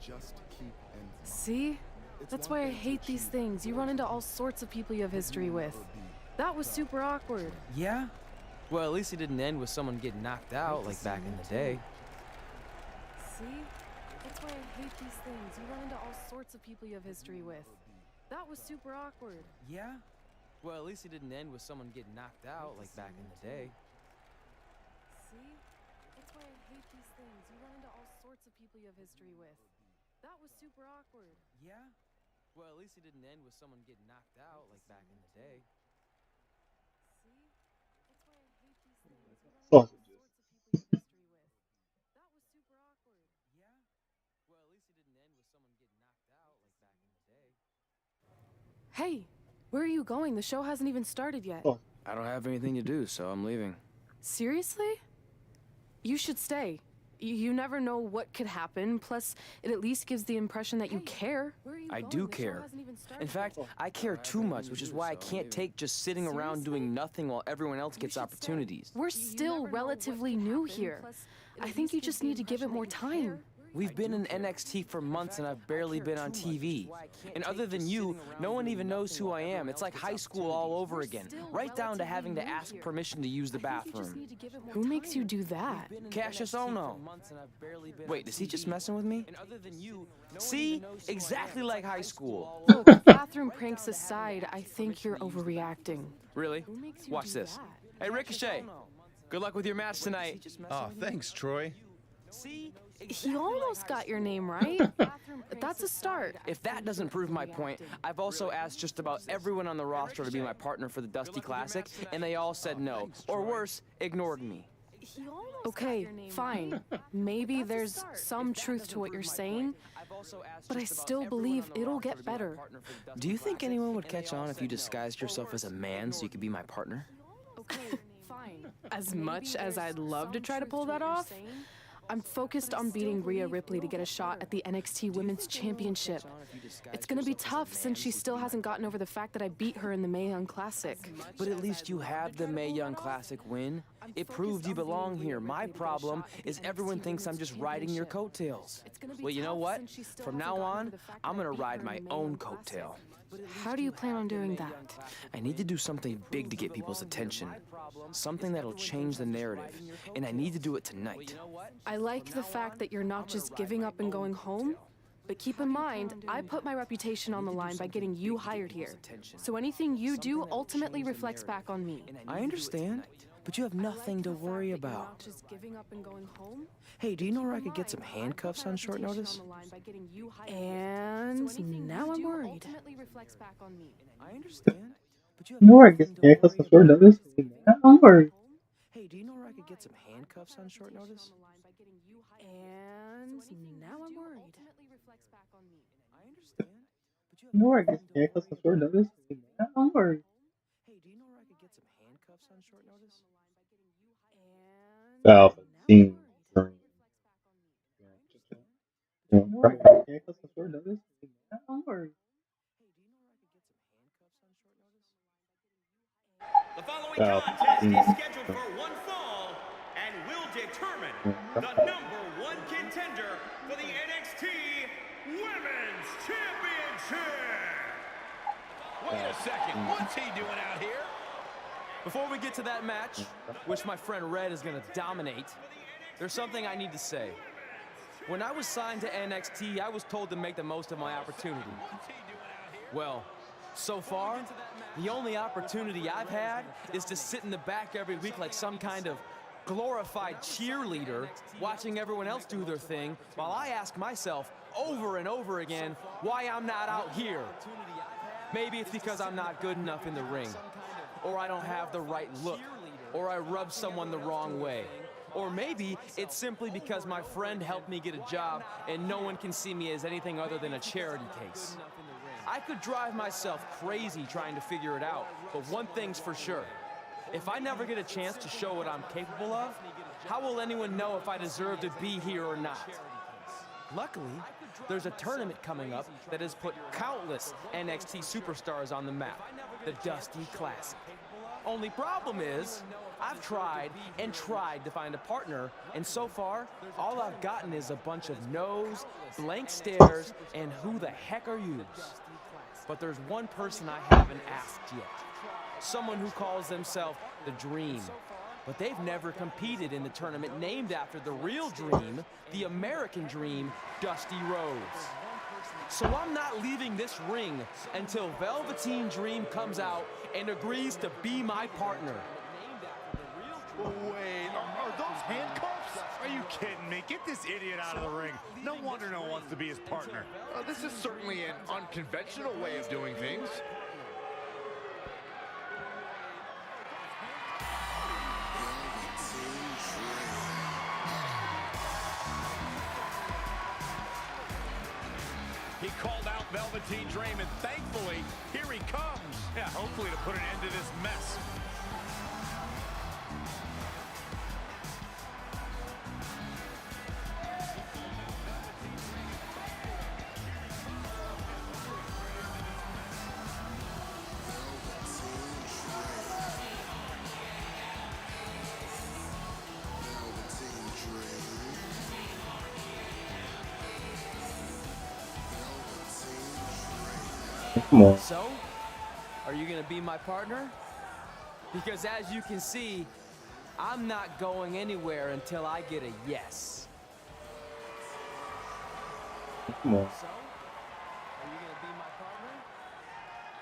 See? That's why I hate these things. You run into all sorts of people you have history with. That was super awkward. Yeah? Well, at least it didn't end with someone getting knocked out like back in the day. See? That's why I hate these things. You run into all sorts of people you have history with. That was super awkward. Yeah? Well, at least it didn't end with someone getting knocked out like back in the day. See? That's why I hate these things. You run into all sorts of people you have history with. That was super awkward. Yeah? Well, at least it didn't end with someone getting knocked out like back in the day. See? That's why I hate these things. You run into all sorts of people you have history with. That was super awkward. Yeah? Well, at least it didn't end with someone getting knocked out like back in the day. Hey, where are you going? The show hasn't even started yet. I don't have anything to do, so I'm leaving. Seriously? You should stay. You never know what could happen, plus it at least gives the impression that you care. I do care. In fact, I care too much, which is why I can't take just sitting around doing nothing while everyone else gets opportunities. We're still relatively new here. I think you just need to give it more time. We've been in NXT for months and I've barely been on TV. And other than you, no one even knows who I am. It's like high school all over again, right down to having to ask permission to use the bathroom. Who makes you do that? Cassius Ohno. Wait, is he just messing with me? See? Exactly like high school. Look, bathroom pranks aside, I think you're overreacting. Really? Watch this. Hey, Ricochet. Good luck with your match tonight. Oh, thanks, Troy. See? He almost got your name right. That's a start. If that doesn't prove my point, I've also asked just about everyone on the roster to be my partner for the Dusty Classic, and they all said no. Or worse, ignored me. Okay, fine. Maybe there's some truth to what you're saying, but I still believe it'll get better. Do you think anyone would catch on if you disguised yourself as a man so you could be my partner? Okay, fine. As much as I'd love to try to pull that off, I'm focused on beating Rhea Ripley to get a shot at the NXT Women's Championship. It's gonna be tough since she still hasn't gotten over the fact that I beat her in the Mae Young Classic. But at least you have the Mae Young Classic win. It proved you belong here. My problem is everyone thinks I'm just riding your coattails. Well, you know what? From now on, I'm gonna ride my own coattail. How do you plan on doing that? I need to do something big to get people's attention. Something that'll change the narrative. And I need to do it tonight. I like the fact that you're not just giving up and going home, but keep in mind, I put my reputation on the line by getting you hired here. So anything you do ultimately reflects back on me. I understand, but you have nothing to worry about. Hey, do you know where I could get some handcuffs on short notice? And now I'm worried. I understand, but you have No, I guess handcuffs on short notice. I'm worried. Hey, do you know where I could get some handcuffs on short notice? And now I'm worried. I understand, but you have No, I guess handcuffs on short notice. I'm worried. Hey, do you know where I could get some handcuffs on short notice? Velveteen Dream. Handcuffs on short notice. I'm worried. The following contest is scheduled for one fall and will determine the #1 contender for the NXT Women's Championship. Wait a second, what's he doing out here? Before we get to that match, which my friend Red is gonna dominate, there's something I need to say. When I was signed to NXT, I was told to make the most of my opportunity. Well, so far, the only opportunity I've had is to sit in the back every week like some kind of glorified cheerleader, watching everyone else do their thing, while I ask myself over and over again why I'm not out here. Maybe it's because I'm not good enough in the ring, or I don't have the right look, or I rub someone the wrong way. Or maybe it's simply because my friend helped me get a job and no one can see me as anything other than a charity case. I could drive myself crazy trying to figure it out, but one thing's for sure. If I never get a chance to show what I'm capable of, how will anyone know if I deserve to be here or not? Luckily, there's a tournament coming up that has put countless NXT superstars on the map, the Dusty Classic. Only problem is, I've tried and tried to find a partner, and so far, all I've gotten is a bunch of no's, blank stares, and who the heck are you? But there's one person I haven't asked yet. Someone who calls themselves the Dream. But they've never competed in the tournament named after the real Dream, the American Dream, Dusty Rhodes. So I'm not leaving this ring until Velveteen Dream comes out and agrees to be my partner. Wait, are those handcuffs? Are you kidding me? Get this idiot out of the ring. No wonder no one wants to be his partner. This is certainly an unconventional way of doing things. He called out Velveteen Dream, and thankfully, here he comes. Yeah, hopefully to put an end to this mess. Come on. So, are you gonna be my partner? Because as you can see, I'm not going anywhere until I get a yes. Come on. So, are you gonna be my partner?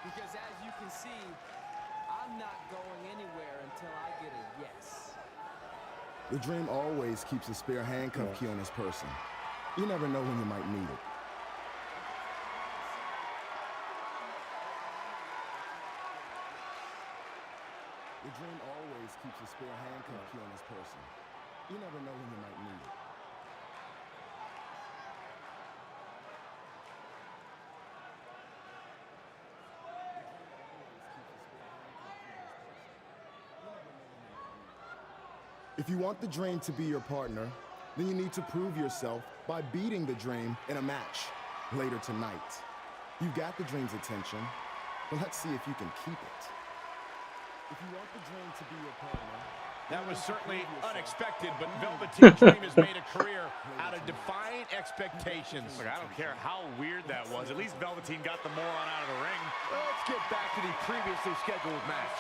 Because as you can see, I'm not going anywhere until I get a yes. The Dream always keeps a spare handcuff key on his person. You never know when you might need it. The Dream always keeps a spare handcuff key on his person. You never know when you might need it. If you want the Dream to be your partner, then you need to prove yourself by beating the Dream in a match later tonight. You've got the Dream's attention, but let's see if you can keep it. If you want the Dream to be your partner, that was certainly unexpected, but Velveteen Dream has made a career out of defying expectations. Look, I don't care how weird that was. At least Velveteen got the moron out of the ring. Let's get back to the previously scheduled match.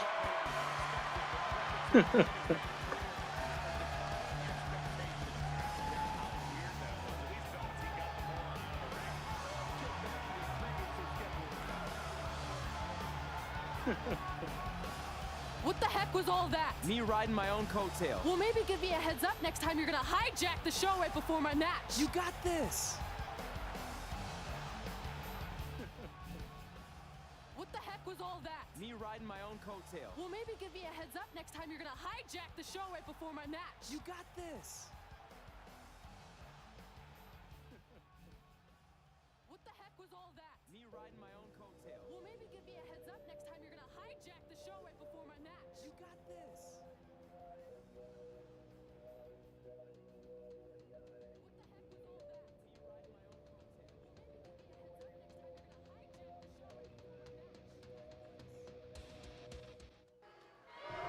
What the heck was all that? Me riding my own coattail. Well, maybe give me a heads up next time you're gonna hijack the show right before my match. You got this. What the heck was all that? Me riding my own coattail. Well, maybe give me a heads up next time you're gonna hijack the show right before my match. You got this. What the heck was all that? Me riding my own coattail. Well, maybe give me a heads up next time you're gonna hijack the show right before my match. You got this.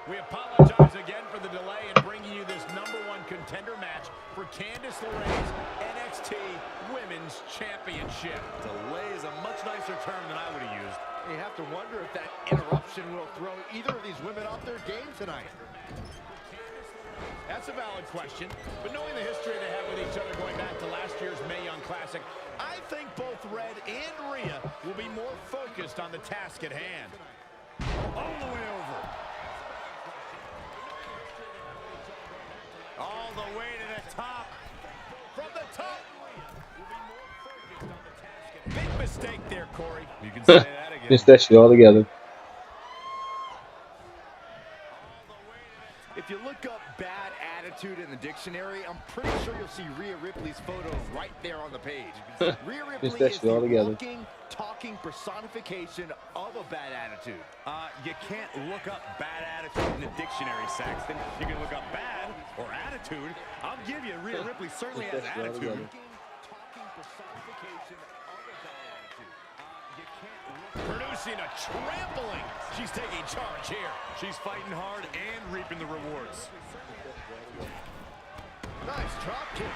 We apologize again for the delay in bringing you this #1 contender match for Candice LeRae's NXT Women's Championship. Delay is a much nicer term than I would have used. You have to wonder if that interruption will throw either of these women off their game tonight. That's a valid question, but knowing the history they have with each other going back to last year's Mae Young Classic, I think both Red and Rhea will be more focused on the task at hand. All the way over. All the way to the top. From the top. Big mistake there, Corey. You can say that again. Missed that shit altogether. If you look up bad attitude in the dictionary, I'm pretty sure you'll see Rhea Ripley's photo right there on the page. Rhea Ripley is the walking, talking personification of a bad attitude. You can't look up bad attitude in the dictionary, Saxton. You can look up bad or attitude. I'll give you, Rhea Ripley certainly has attitude. Producing a trampling. She's taking charge here. She's fighting hard and reaping the rewards. Nice drop kick.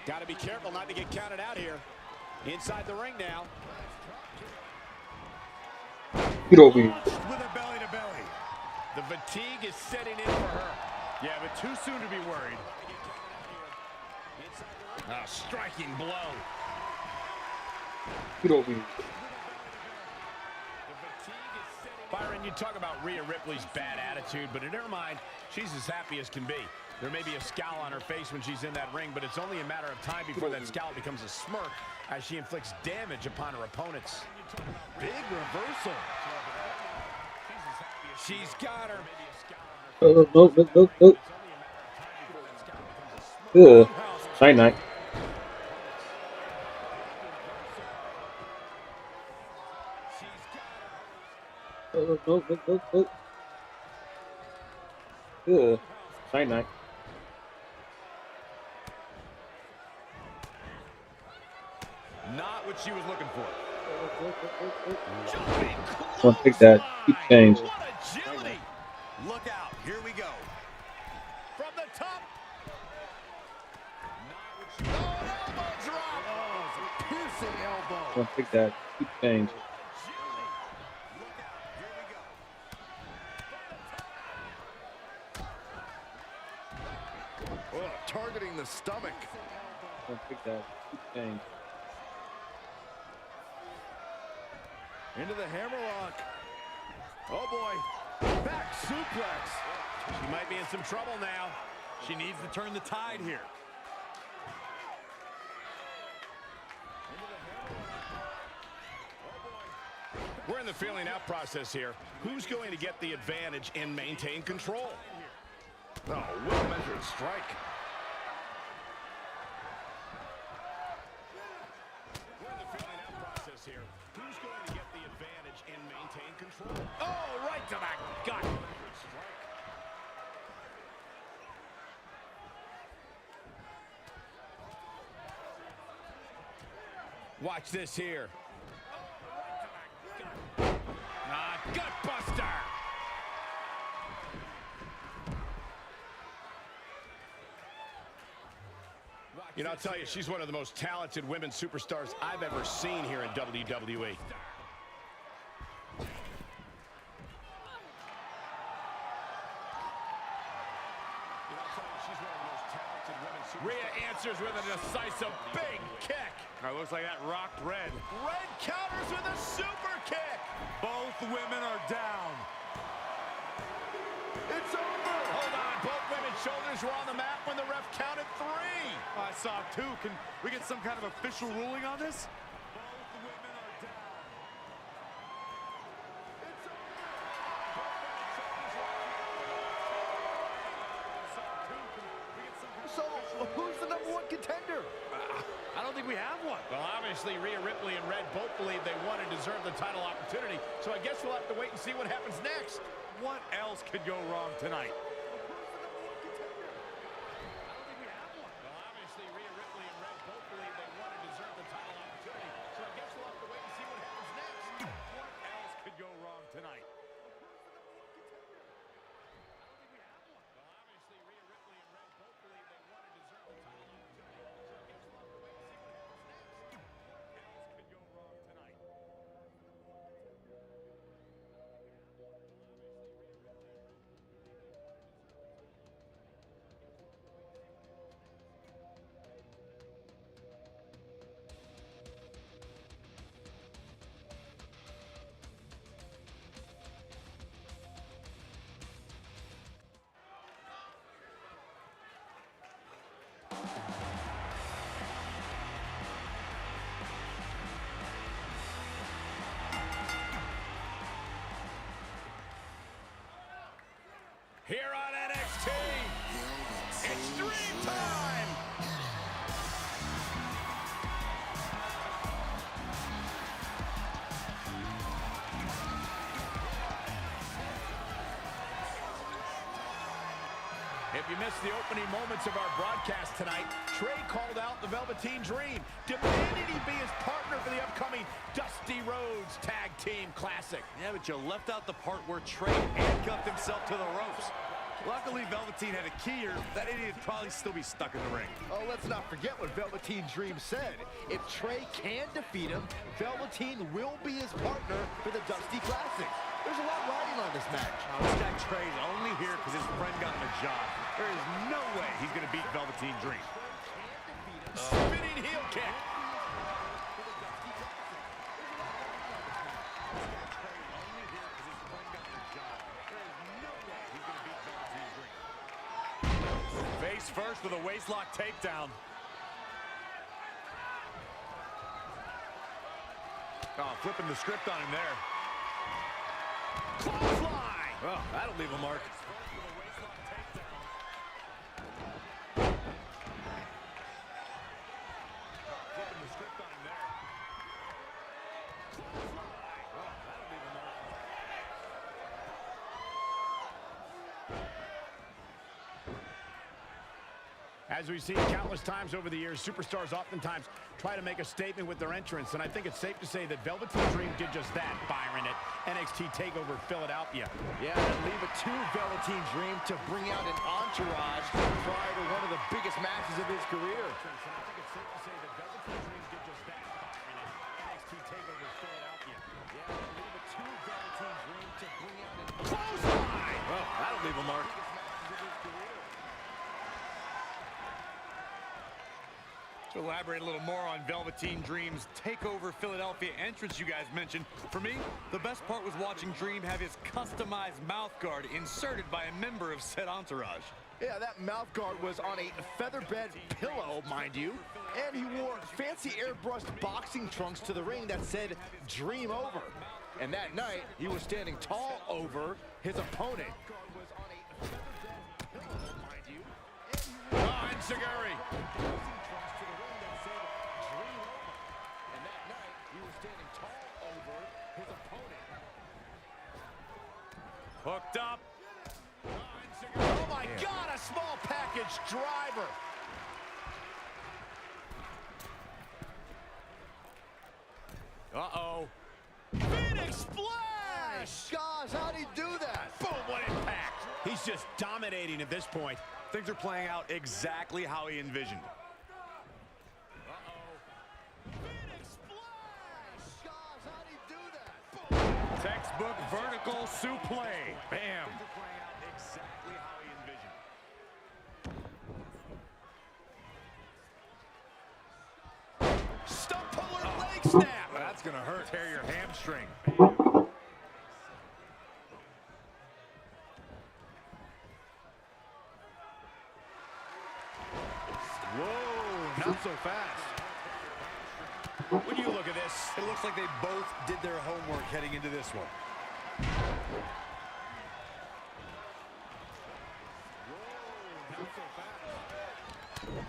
Got to be careful not to get counted out here. Inside the ring now. Get over here. With a belly to belly. The fatigue is setting in for her. Yeah, but too soon to be worried. A striking blow. Get over here. Byron, you talk about Rhea Ripley's bad attitude, but in her mind, she's as happy as can be. There may be a scowl on her face when she's in that ring, but it's only a matter of time before that scowl becomes a smirk as she inflicts damage upon her opponents. Big reversal. She's got her. Ugh. Night night. Ugh. Night night. Not what she was looking for. I'll take that. Keep change. What agility. Look out. Here we go. From the top. Oh, an elbow drop. Oh, it's a piercing elbow. I'll take that. Keep change. Oh, targeting the stomach. I'll take that. Keep change. Into the hammerlock. Oh, boy. Back suplex. She might be in some trouble now. She needs to turn the tide here. We're in the feeling out process here. Who's going to get the advantage and maintain control? Oh, well-measured strike. We're in the feeling out process here. Who's going to get the advantage and maintain control? Oh, right to the gut. Watch this here. Gut buster. You know, I'll tell you, she's one of the most talented women superstars I've ever seen here in WWE. Rhea answers with a decisive big kick. All right, looks like that rocked Red. Red counters with a super kick. Both women are down. It's over. Hold on. Both women's shoulders were on the mat when the ref counted 3. I saw 2. Can we get some kind of official ruling on this? So, who's the #1 contender? I don't think we have one. Well, obviously, Rhea Ripley and Red both believe they want to deserve the title opportunity, so I guess we'll have to wait and see what happens next. What else could go wrong tonight? Here on NXT, Extreme Time! If you missed the opening moments of our broadcast tonight, Trey called out the Velveteen Dream, demanding he be his partner for the upcoming Dusty Rhodes Tag Team Classic. Yeah, but you left out the part where Trey handcuffed himself to the ropes. Luckily, Velveteen had a key, or that idiot would probably still be stuck in the ring. Oh, let's not forget what Velveteen Dream said. If Trey can defeat him, Velveteen will be his partner for the Dusty Classic. There's a lot riding on this match. Oh, this guy Trey's only here because his friend got him a job. There is no way he's going to beat Velveteen Dream. Spinning heel kick. Face first with a waistlock takedown. Oh, flipping the script on him there. Clothesline! Oh, that'll leave a mark. As we've seen countless times over the years, superstars oftentimes try to make a statement with their entrance, and I think it's safe to say that Velveteen Dream did just that, Byron, at NXT TakeOver Philadelphia. Yeah, and leave it to Velveteen Dream to bring out an entourage prior to one of the biggest matches of his career. I think it's safe to say that Velveteen Dream did just that, Byron, at NXT TakeOver Philadelphia. Yeah, and leave it to Velveteen Dream to bring out an clothesline! Well, that'll leave a mark. To elaborate a little more on Velveteen Dream's TakeOver Philadelphia entrance you guys mentioned, for me, the best part was watching Dream have his customized mouth guard inserted by a member of said entourage. Yeah, that mouth guard was on a featherbed pillow, mind you. And he wore fancy airbrushed boxing trunks to the ring that said Dream Over. And that night, he was standing tall over his opponent. Seguri. Hooked up. Oh my God, a small package driver. Uh-oh. Phoenix Splash! Gosh, how'd he do that? Boom, what impact. He's just dominating at this point. Things are playing out exactly how he envisioned. Textbook vertical suplex. Bam. Exactly how he envisioned. Stump puller leg snap. That's gonna hurt. Tear your hamstring. Whoa, not so fast. When you look at this, it looks like they both did their homework heading into this one.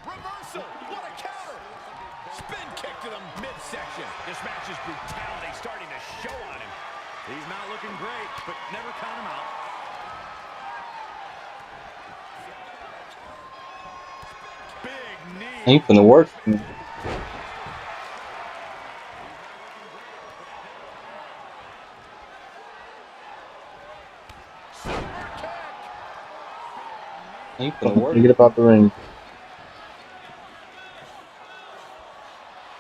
Reversal, what a counter. Spin kick to the midsection. This match's brutality starting to show on him. He's not looking great, but never count him out. Big knee. Ain't gonna work. Ain't gonna work. Get up out the ring.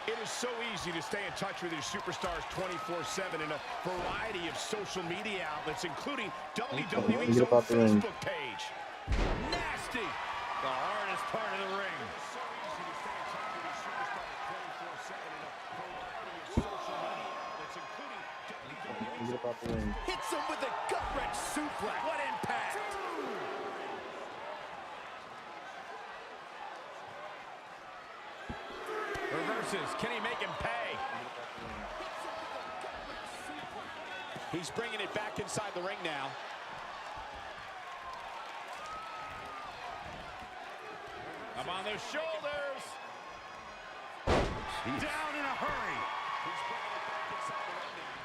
It is so easy to stay in touch with your superstars 24/7 in a variety of social media outlets, including WWE's own Facebook page. Nasty! The hardest part of the ring. Hits him with a gut-wrench suplex. What impact! Reverses. Can he make him pay? He's bringing it back inside the ring now. Up on the shoulders. Jeez. Down in a hurry. He's bringing it back inside the ring now.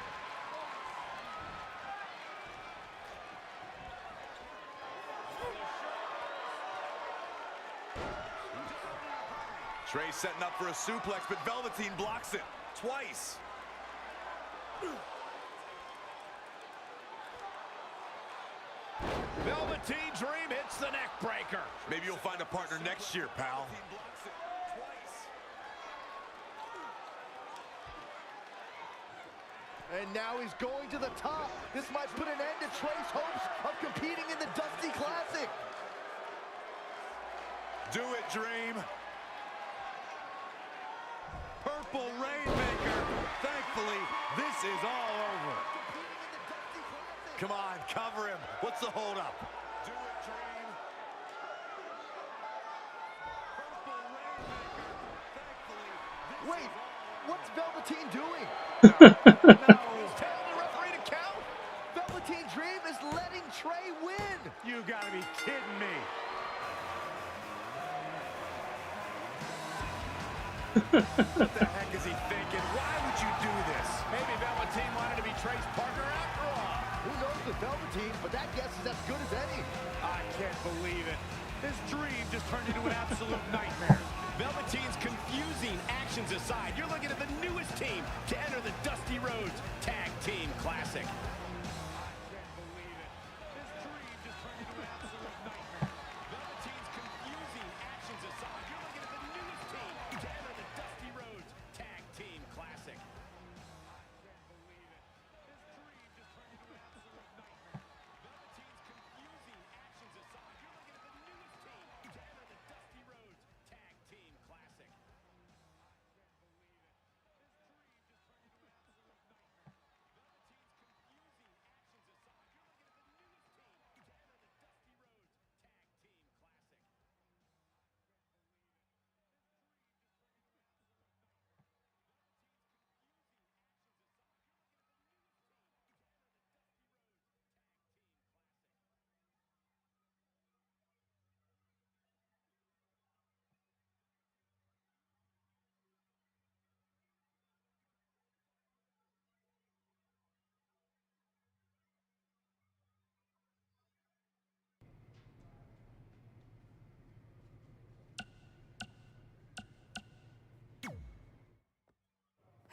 Trey setting up for a suplex, but Velveteen blocks it twice. Velveteen Dream hits the neck breaker. Maybe you'll find a partner next year, pal. And now he's going to the top. This might put an end to Trey's hopes of competing in the Dusty Classic. Do it, Dream. Purple Rainmaker. Thankfully, this is all over. Come on, cover him. What's the holdup? Do it, Dream. Purple Rainmaker. Thankfully, Wait, what's Velveteen doing? no. He's telling the referee to count. Velveteen Dream is letting Trey win. You gotta be kidding me. What the heck is he thinking? Why would you do this? Maybe Velveteen wanted to be Trey's partner after all. Who knows with Velveteen, but that guess is as good as any. I can't believe it. This dream just turned into an absolute nightmare. Velveteen's confusing actions aside, you're looking at the newest team to enter the Dusty Rhodes Tag Team Classic. Aside, you're looking at the newest team to enter the Dusty Rhodes Tag Team Classic. Aside, you're looking at the newest team to enter the Dusty Rhodes Tag Team Classic.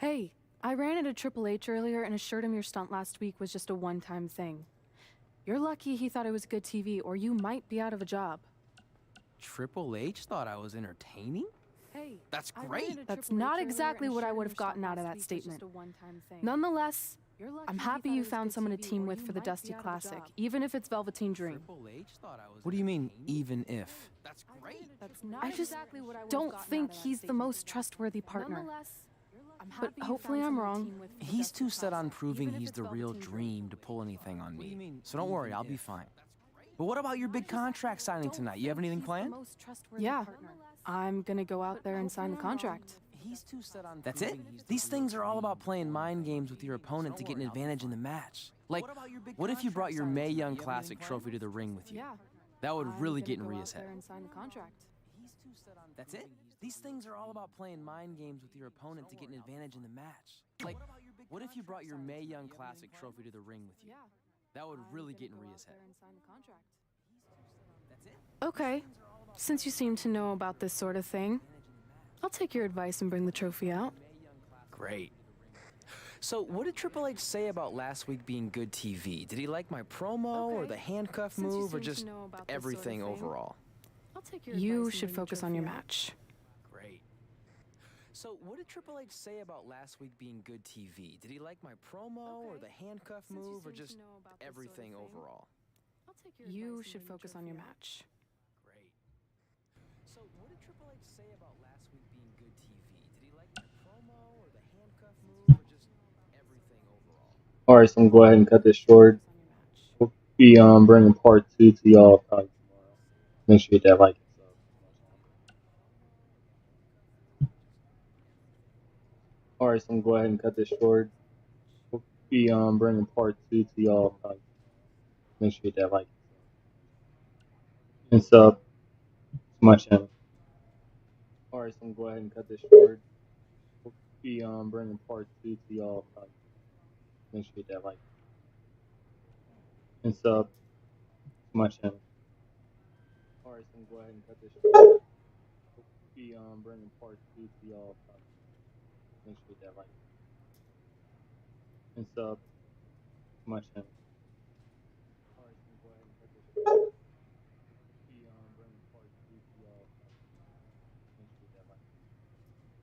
Hey, I ran into Triple H earlier and assured him your stunt last week was just a one-time thing. You're lucky he thought it was good TV, or you might be out of a job. Triple H thought I was entertaining? Hey, that's great. That's not exactly what I would have gotten out of that statement. Nonetheless, I'm happy you found someone to team with for the Dusty Classic, even if it's Velveteen Dream. What do you mean, even if? That's great. I just don't think he's the most trustworthy partner. But hopefully I'm wrong. He's too set on proving he's the real Dream to pull anything on me. So don't worry, I'll be fine. But what about your big contract signing tonight? You have anything planned? Yeah, I'm gonna go out there and sign the contract. That's it? These things are all about playing mind games with your opponent to get an advantage in the match. Like, what if you brought your Mae Young Classic trophy to the ring with you? That would really get in Rhea's head. That's it? These things are all about playing mind games with your opponent to get an advantage in the match. Like, what if you brought your Mae Young Classic trophy to the ring with you? That would really get in Rhea's head. That's it? Okay, since you seem to know about this sort of thing, I'll take your advice and bring the trophy out. Great. So, what did Triple H say about last week being good TV? Did he like my promo, or the handcuff move, or just everything overall? You should focus on your match. Great. So, what did Triple H say about last week being good TV? Did he like my promo, or the handcuff move, or just everything overall? You should focus on your match. Great. So, what did Triple H say about last week being good TV? Did he like my promo, or the handcuff move, or just everything overall? Alright, so I'm gonna go ahead and cut this short. We'll be bringing part 2 to y'all probably tomorrow. Make sure you hit that like and sub. Alright, so I'm gonna go ahead and cut this short. We'll be bringing part 2 to y'all probably tomorrow. Make sure you hit that like and sub to my channel. Alright, so I'm gonna go ahead and cut this short. We'll be bringing part 2 to y'all probably tomorrow. Make sure you hit that like and sub to my channel. Alright, so I'm gonna go ahead and cut this short. We'll be bringing part 2 to y'all probably tomorrow. Make sure you hit that like and sub to my channel.